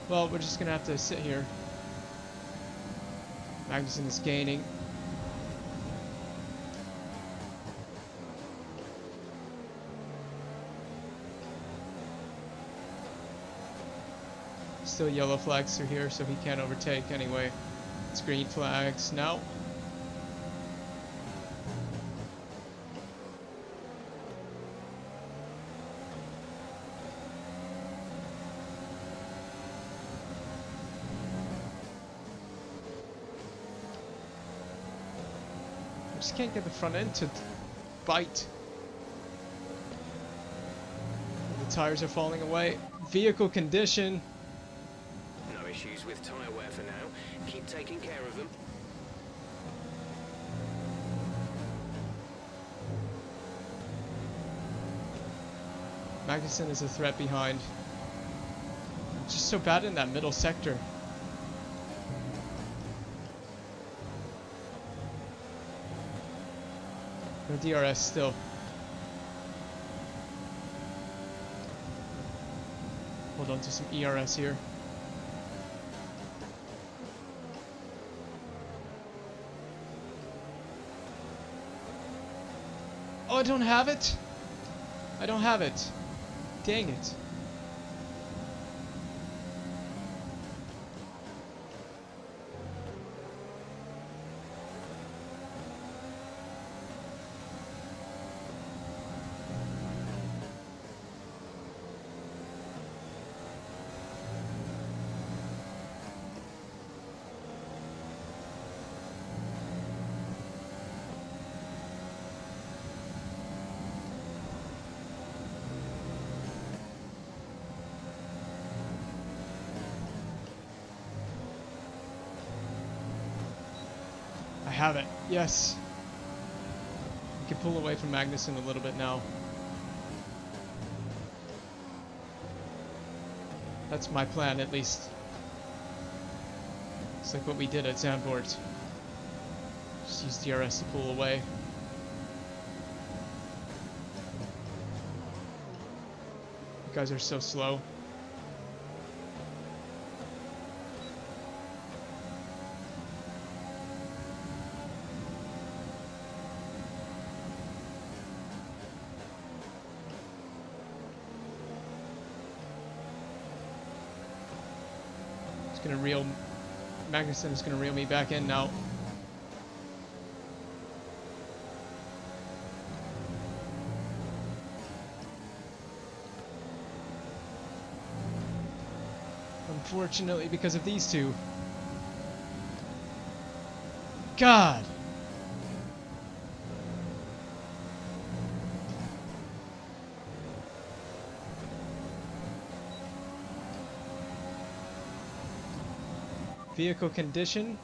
[SPEAKER 1] Well, we're just gonna have to sit here. Magnussen is gaining. Still yellow flags through here, so he can't overtake anyway. It's green flags now. I just can't get the front end to bite. The tires are falling away. Vehicle condition.
[SPEAKER 4] Issues with tyre wear for now. Keep taking care of them.
[SPEAKER 1] Magnussen is a threat behind. Just so bad in that middle sector. No DRS still. Hold on to some ERS here. Oh, I don't have it? I don't have it. Dang it. have it. Yes. We can pull away from Magnussen a little bit now. That's my plan, at least. It's like what we did at Zandvoort. Just use DRS to pull away. You guys are so slow. It's gonna reel. Magnussen is gonna reel me back in now. Unfortunately, because of these two. God! Vehicle condition.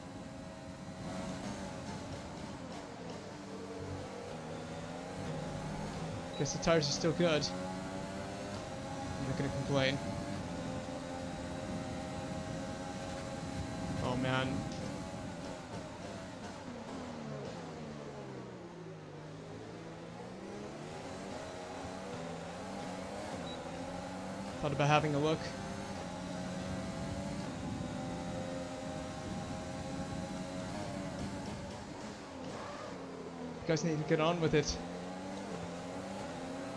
[SPEAKER 1] Guess the tires are still good. I'm not gonna complain. Oh man. Thought about having a look. You guys need to get on with it.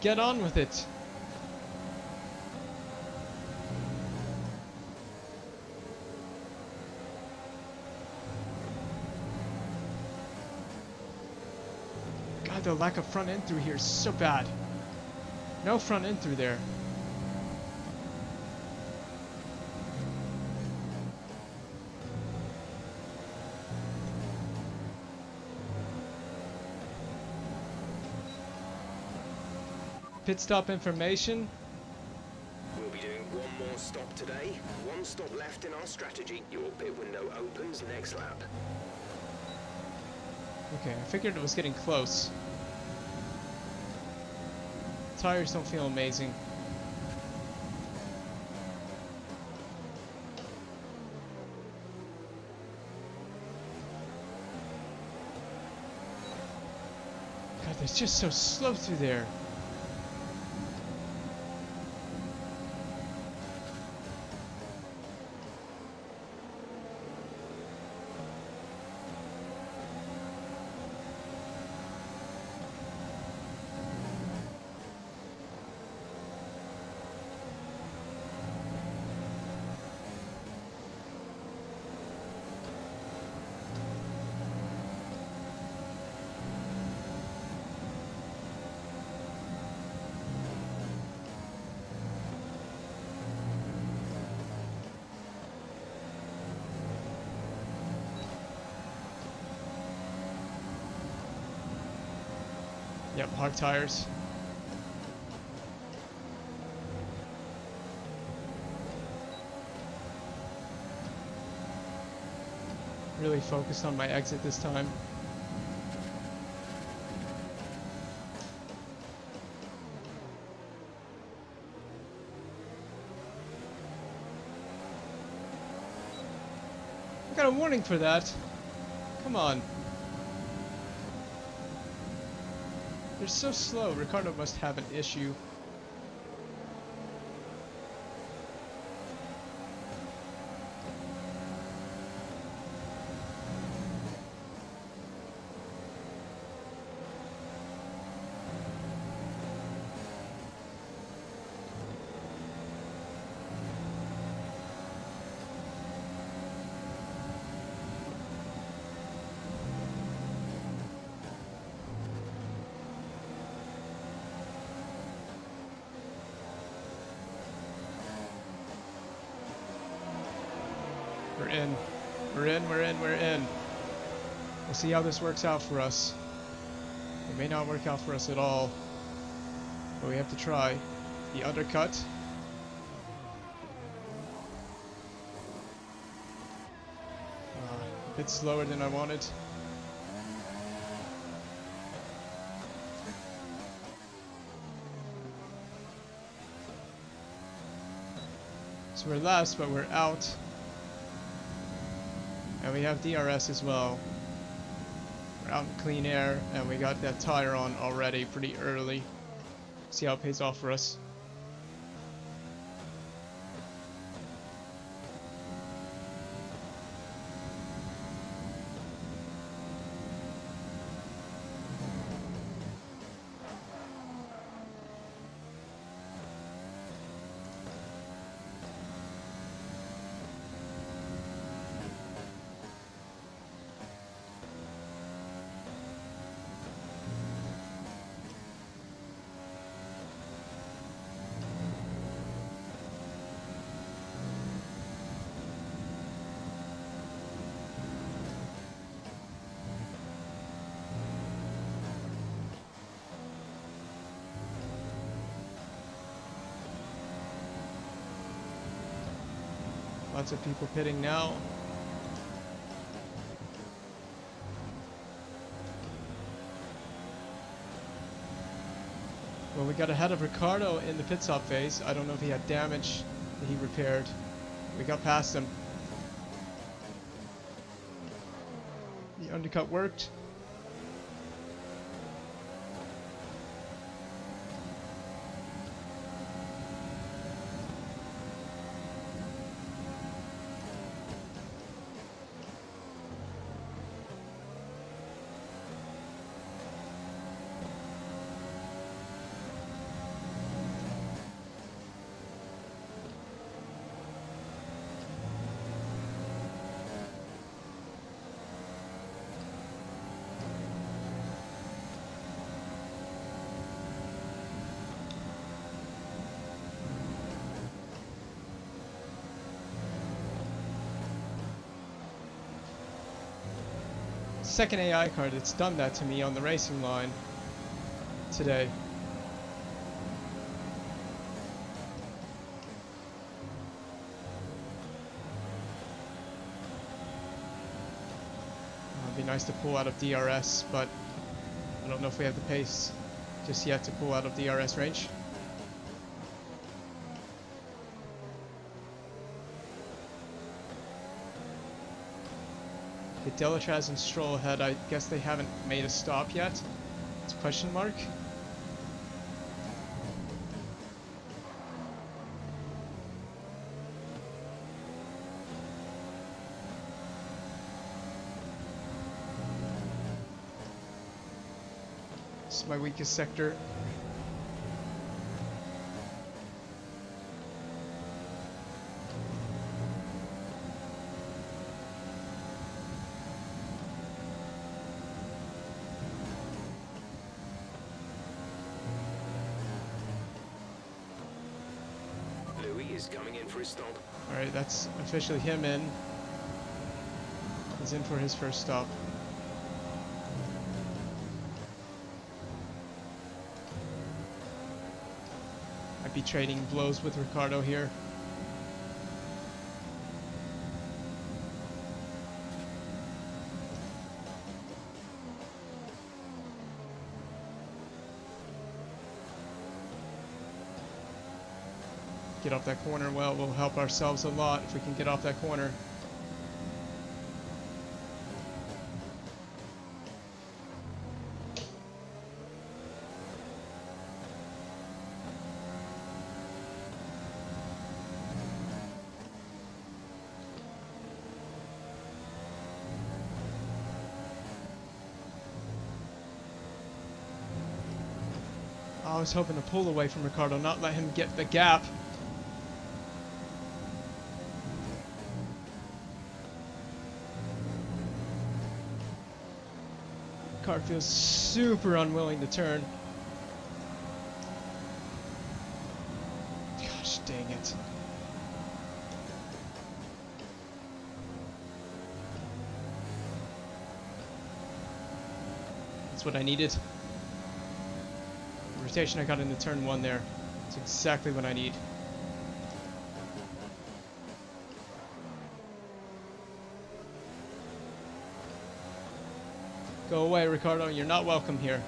[SPEAKER 1] Get on with it. God, the lack of front end through here is so bad. No front end through there. Pit stop information.
[SPEAKER 4] We'll be doing one more stop today. One stop left in our strategy. Your pit window opens next lap.
[SPEAKER 1] Okay, I figured it was getting close. Tires don't feel amazing. God, they're just so slow through there. Yep, hard tires. Really focused on my exit this time. I got a warning for that. Come on. They're so slow. Ricardo must have an issue. We're in. We're in, we're in, we're in. We'll see how this works out for us. It may not work out for us at all, but we have to try. The undercut. A bit slower than I wanted. So we're last, but we're out. And we have DRS as well. We're out in clean air, and we got that tire on already pretty early. See how it pays off for us. Lots of people pitting now. Well, we got ahead of Ricardo in the pit stop phase. I don't know if he had damage that he repaired. We got past him. The undercut worked. Second AI card, it's done that to me on the racing line today. It'd be nice to pull out of DRS, but I don't know if we have the pace just yet to pull out of DRS range. Okay, Delatraz and Stroll ahead. I guess they haven't made a stop yet. It's a question mark. This is my weakest sector.
[SPEAKER 4] Is coming in for his stop.
[SPEAKER 1] Alright, that's officially him in. He's in for his first stop. I'd be trading blows with Ricardo here. Get off that corner. Well, we'll help ourselves a lot if we can get off that corner. I was hoping to pull away from Ricardo, not let him get the gap. Car feels super unwilling to turn. Gosh dang it. That's what I needed. The rotation I got into turn 1 there. It's exactly what I need. Go away, Ricardo. You're not welcome here.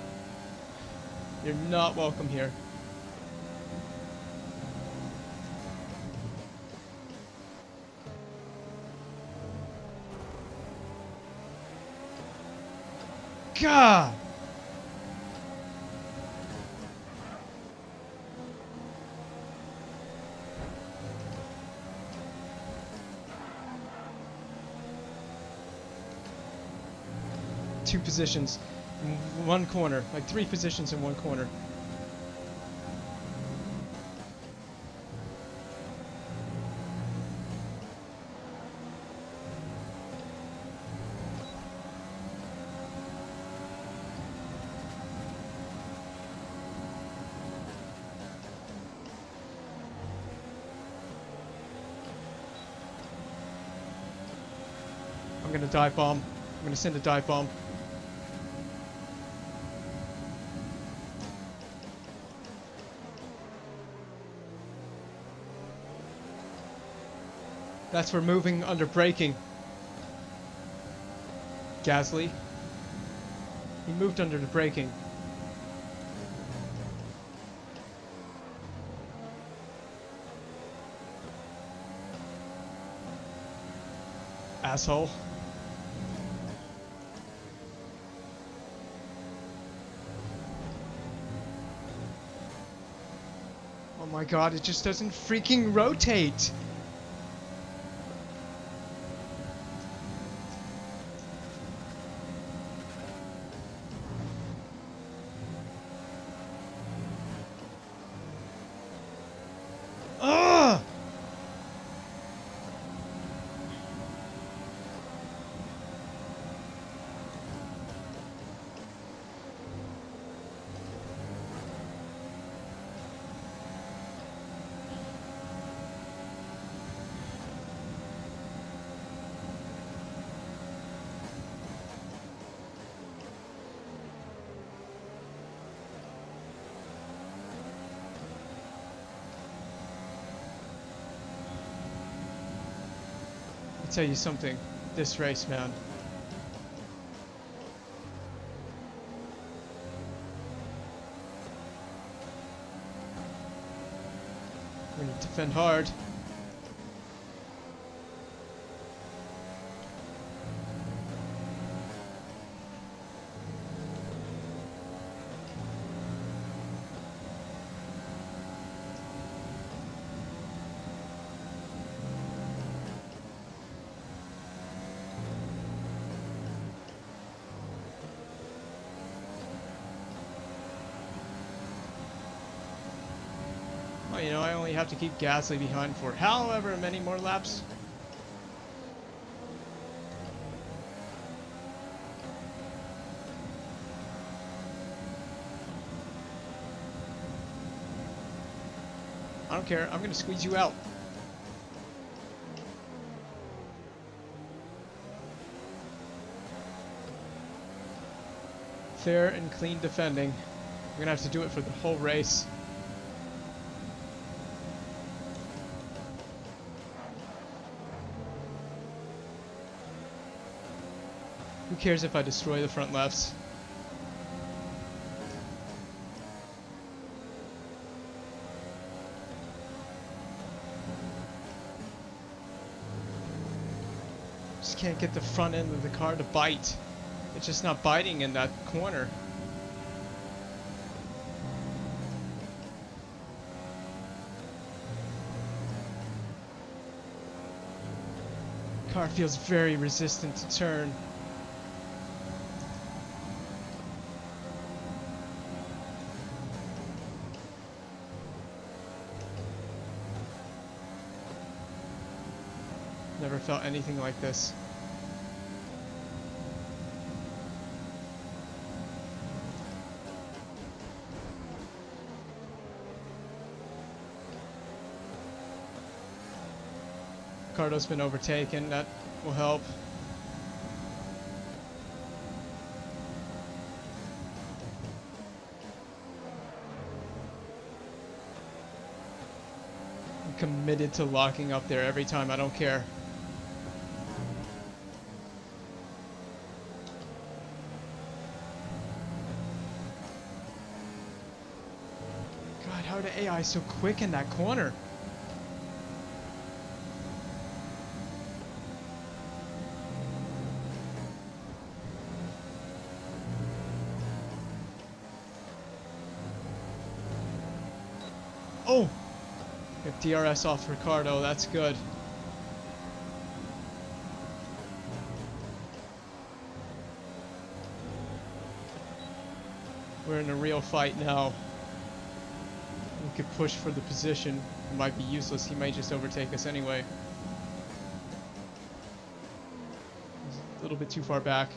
[SPEAKER 1] You're not welcome here. God! Two positions in one corner, like 3 positions in one corner. I'm gonna dive bomb. I'm gonna send a dive bomb. That's for moving under braking. Gasly. He moved under the braking. Asshole. Oh my god, it just doesn't freaking rotate! Ugh! I'll tell you something, this race, man. We need to defend hard. Well, you know, I only have to keep Gasly behind for however many more laps. I don't care, I'm gonna squeeze you out. Fair and clean defending. We're gonna have to do it for the whole race. Who cares if I destroy the front lefts? Just can't get the front end of the car to bite. It's just not biting in that corner. Car feels very resistant to turn. Never felt anything like this. Ricardo's been overtaken, that will help. I'm committed to locking up there every time, I don't care. God, how are the AI so quick in that corner? Oh! Get DRS off Ricardo, that's good. We're in a real fight now. We could push for the position. It might be useless, he might just overtake us anyway. He's a little bit too far back.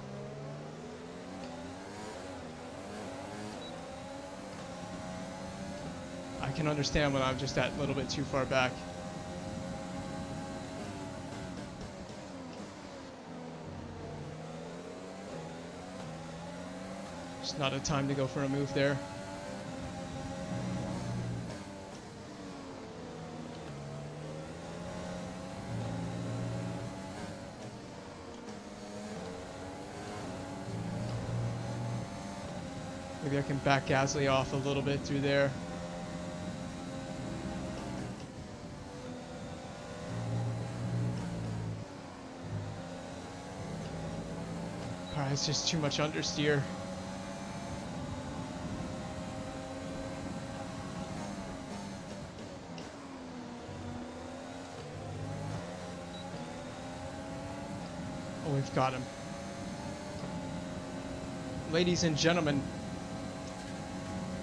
[SPEAKER 1] I can understand when I'm just that little bit too far back. Just not a time to go for a move there. Maybe I can back Gasly off a little bit through there. Alright, it's just too much understeer. Oh, we've got him. Ladies and gentlemen,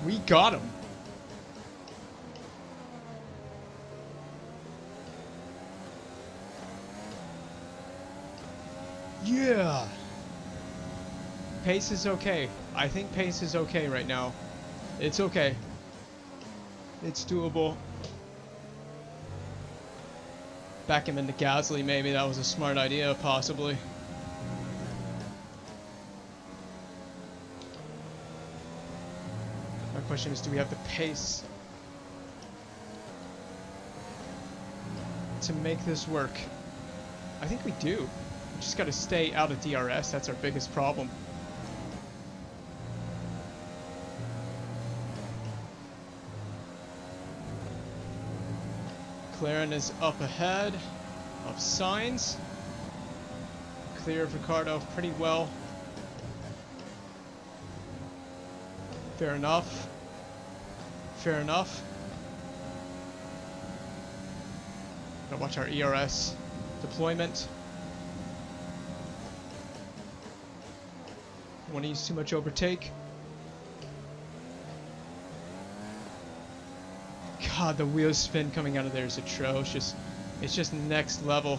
[SPEAKER 1] we got him. Yeah. Pace is okay. I think pace is okay right now. It's okay. It's doable. Back him into Gasly, maybe that was a smart idea, possibly. My question is, do we have the pace to make this work? I think we do. We just gotta stay out of DRS, that's our biggest problem. McLaren is up ahead of Sainz. Clear of Ricardo pretty well. Fair enough. Fair enough. Gotta watch our ERS deployment. Don't want to use too much overtake. God, the wheel spin coming out of there is atrocious. It's just next level.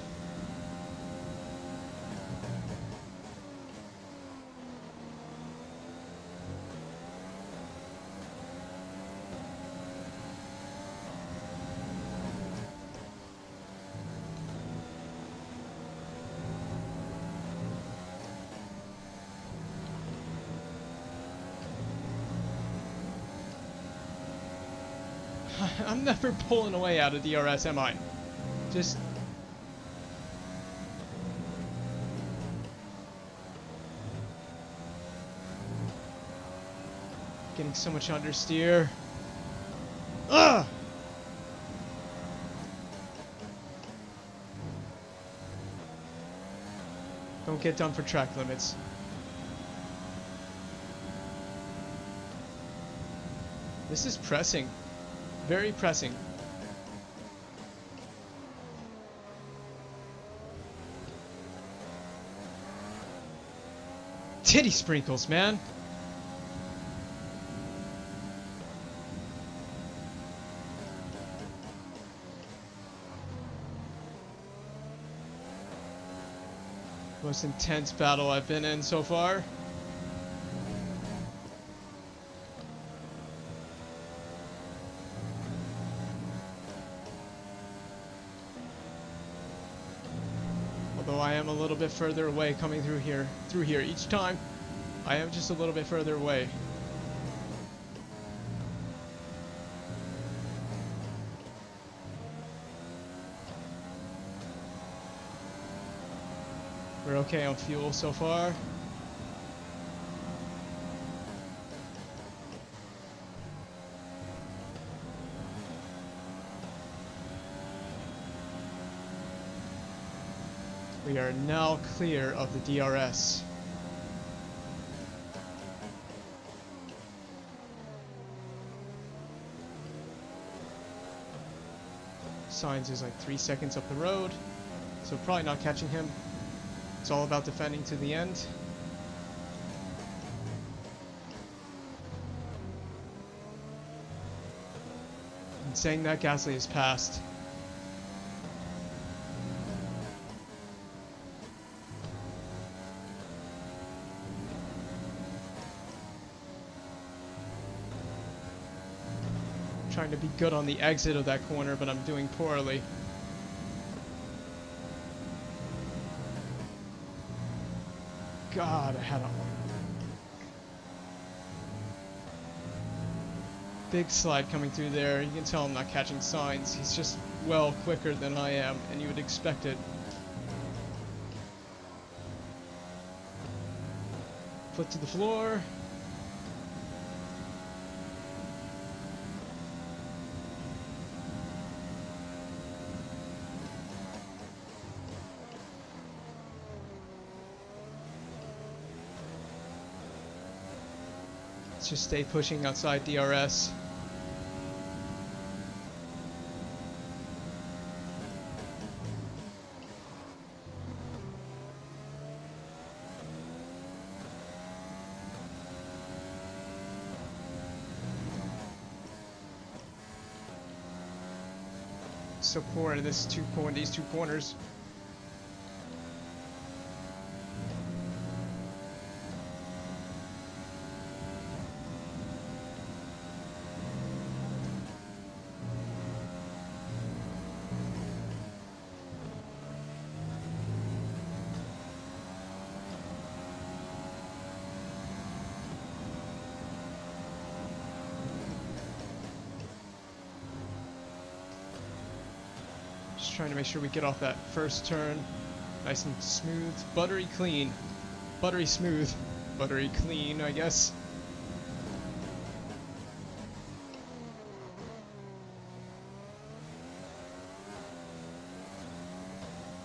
[SPEAKER 1] I'm never pulling away out of DRS, am I? Just... getting so much understeer. Ugh! Don't get done for track limits. This is pressing. Very pressing. Titty sprinkles, man. Most intense battle I've been in so far. Although I am a little bit further away coming through here each time. I am just a little bit further away. We're okay on fuel so far. We are now clear of the DRS. Signs is like 3 seconds up the road, so probably not catching him. It's all about defending to the end. And saying that, Gasly is passed. Trying to be good on the exit of that corner, but I'm doing poorly. God, I had a big slide coming through there. You can tell I'm not catching signs. He's just well quicker than I am, and you would expect it. Foot to the floor. Let's just stay pushing outside DRS. So poor in these two corners. Just trying to make sure we get off that first turn nice and smooth, buttery clean, buttery smooth, buttery clean, I guess.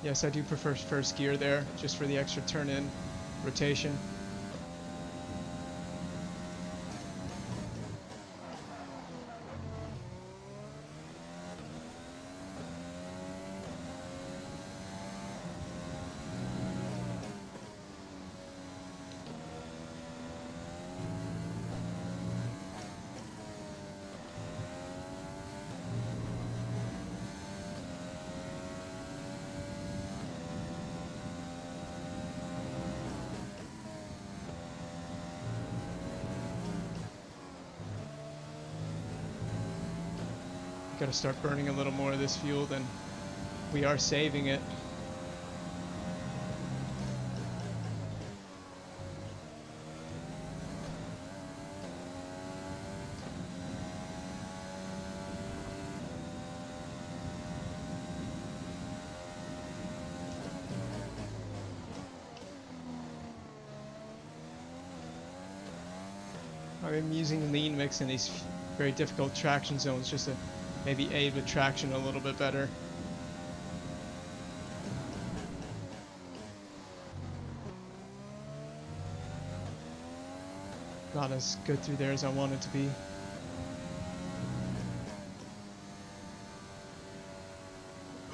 [SPEAKER 1] Yes, I do prefer first gear there, just for the extra turn in rotation. Got to start burning a little more of this fuel than we are saving it. I'm using lean mix in these very difficult traction zones just to maybe aid with traction a little bit better. Not as good through there as I want it to be.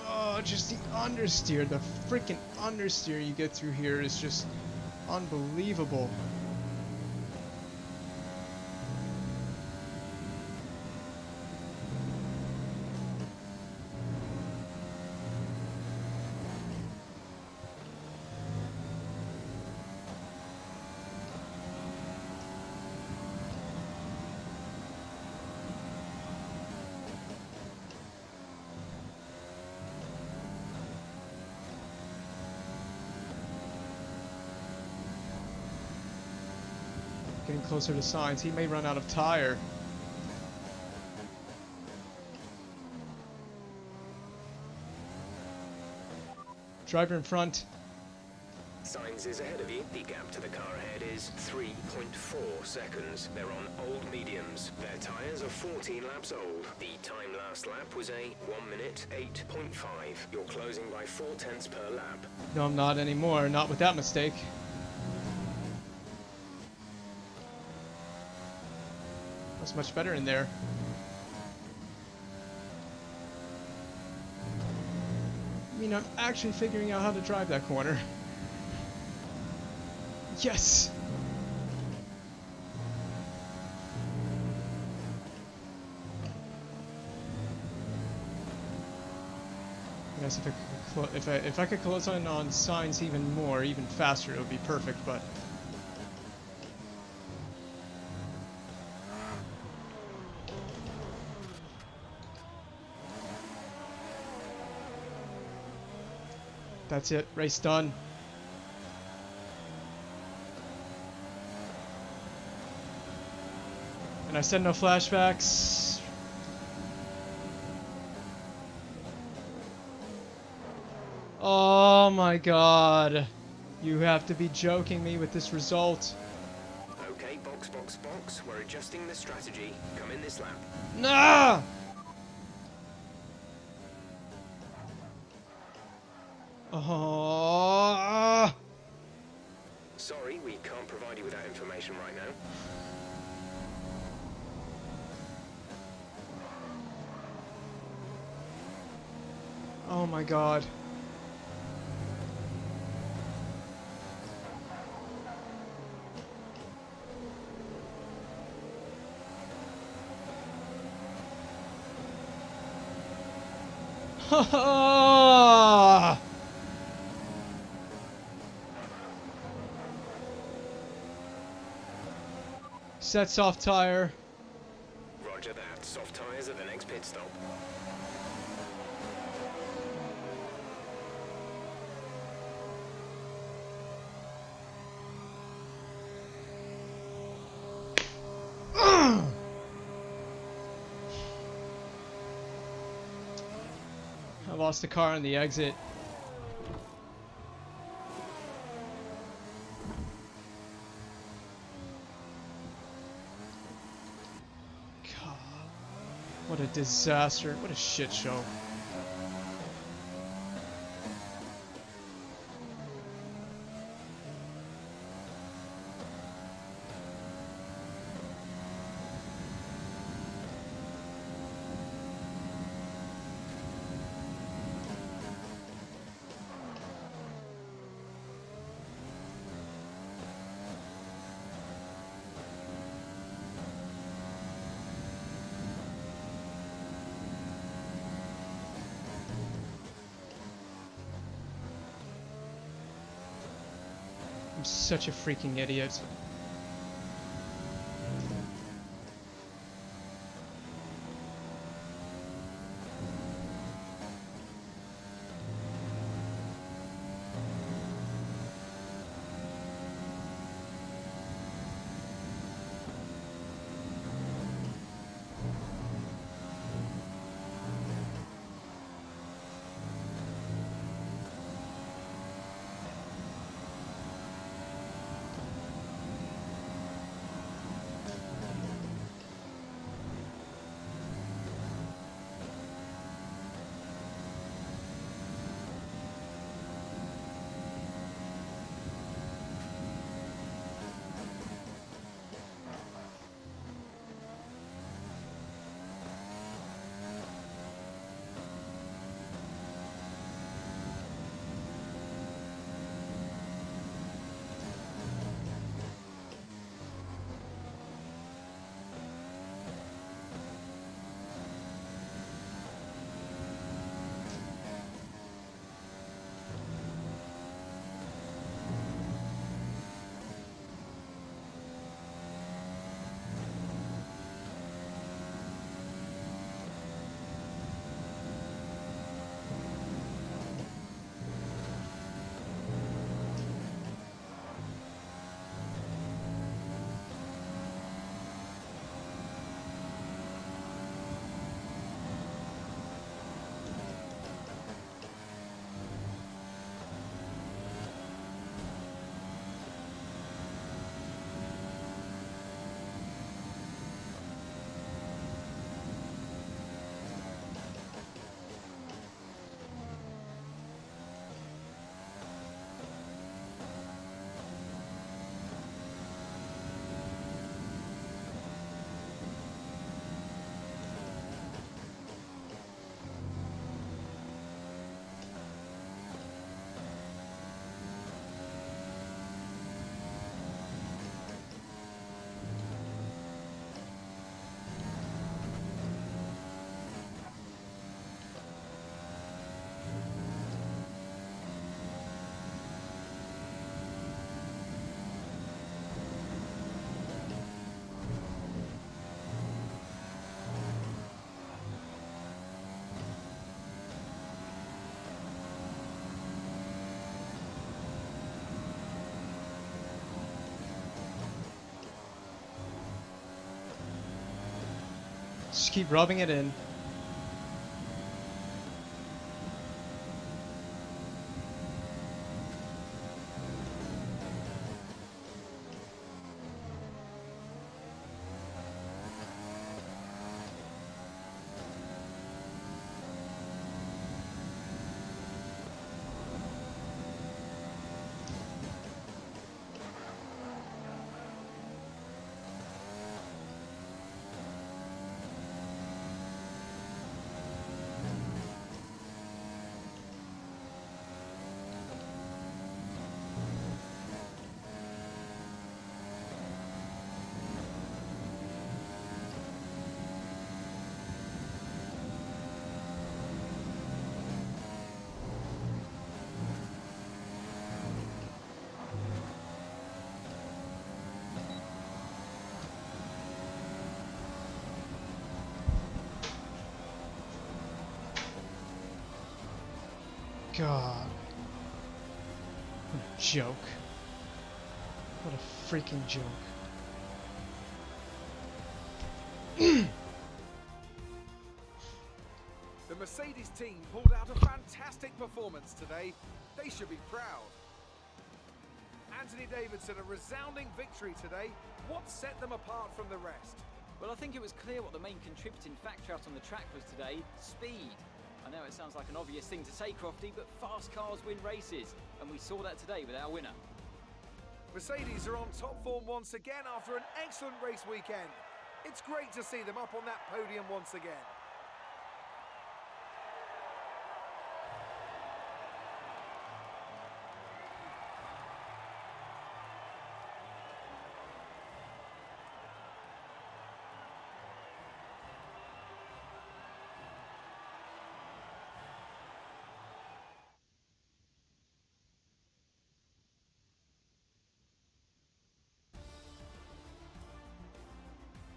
[SPEAKER 1] Oh, just the understeer, the freaking understeer you get through here is just unbelievable. Getting closer to signs. He may run out of tire. Driver in front.
[SPEAKER 4] Signs is ahead of you. The gap to the car ahead is 3.4 seconds. They're on old mediums. Their tyres are 14 laps old. The time last lap was a 1 minute 8.5. You're closing by 0.4 per lap.
[SPEAKER 1] No, I'm not anymore. Not with that mistake. That's much better in there. mean, I'm actually figuring out how to drive that corner. Yes! I guess if I could close in on signs even more, even faster, it would be perfect, but that's it. Race done. And I said no flashbacks. Oh my god. You have to be joking me with this result.
[SPEAKER 4] Okay, box, box, box. We're adjusting the strategy. Come in this lap.
[SPEAKER 1] Nah! Oh.
[SPEAKER 4] Sorry, we can't provide you with that information right now.
[SPEAKER 1] Oh my god. Set soft tire.
[SPEAKER 4] Roger that. Soft tires at the next pit stop.
[SPEAKER 1] I lost the car on the exit. God, what a disaster. What a shit show. I'm such a freaking idiot. Just keep rubbing it in. God. What a joke. What a freaking joke.
[SPEAKER 3] The Mercedes team pulled out a fantastic performance today. They should be proud. Anthony Davidson, a resounding victory today. What set them apart from the rest?
[SPEAKER 2] Well, I think it was clear what the main contributing factor out on the track was today: speed. I know it sounds like an obvious thing to say, Crofty, but fast cars win races, and we saw that today with our winner.
[SPEAKER 3] Mercedes are on top form once again after an excellent race weekend. It's great to see them up on that podium once again.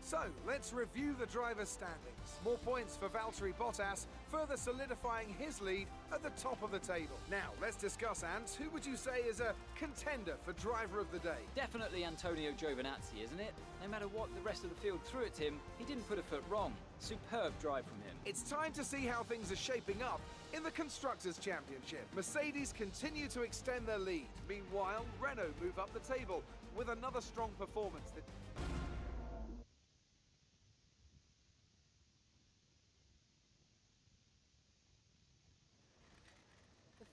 [SPEAKER 3] So, let's review the drivers' standings. More points for Valtteri Bottas, further solidifying his lead at the top of the table. Now, let's discuss, Ant. Who would you say is a contender for driver of the day?
[SPEAKER 2] Definitely Antonio Giovinazzi, isn't it? No matter what the rest of the field threw at him, he didn't put a foot wrong. Superb drive from him.
[SPEAKER 3] It's time to see how things are shaping up in the Constructors' Championship. Mercedes continue to extend their lead. Meanwhile, Renault move up the table with another strong performance.
[SPEAKER 5] The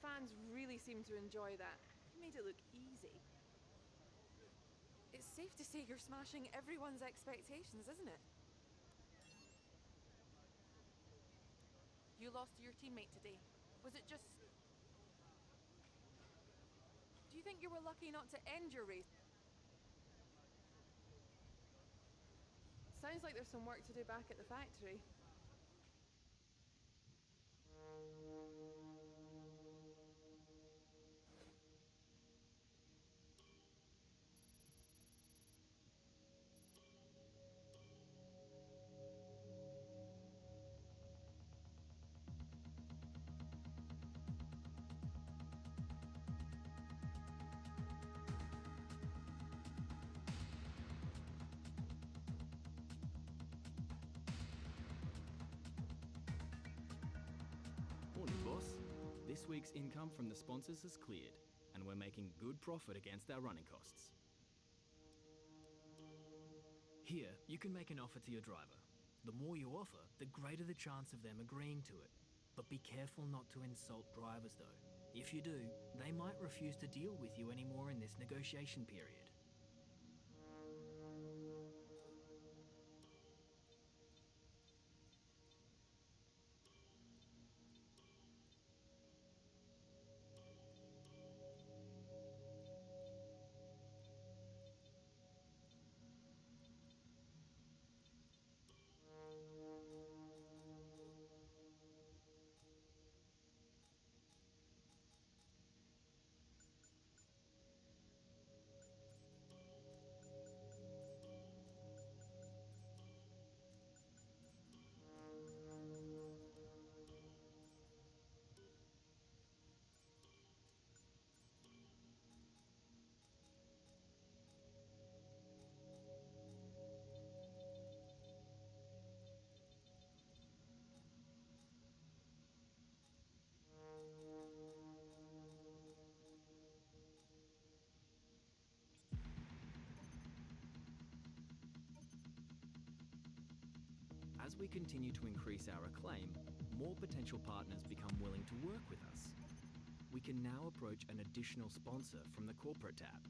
[SPEAKER 5] fans really seem to enjoy that. You made it look easy. It's safe to say you're smashing everyone's expectations, isn't it? You lost to your teammate today. Was it just... Do you think you were lucky not to end your race? Sounds like there's some work to do back at the factory.
[SPEAKER 6] Morning, boss. This week's income from the sponsors has cleared, and we're making good profit against our running costs. Here, you can make an offer to your driver. The more you offer, the greater the chance of them agreeing to it. But be careful not to insult drivers, though. If you do, they might refuse to deal with you anymore in this negotiation period.
[SPEAKER 7] As we continue to increase our acclaim, more potential partners become willing to work with us. We can now approach an additional sponsor from the corporate tab.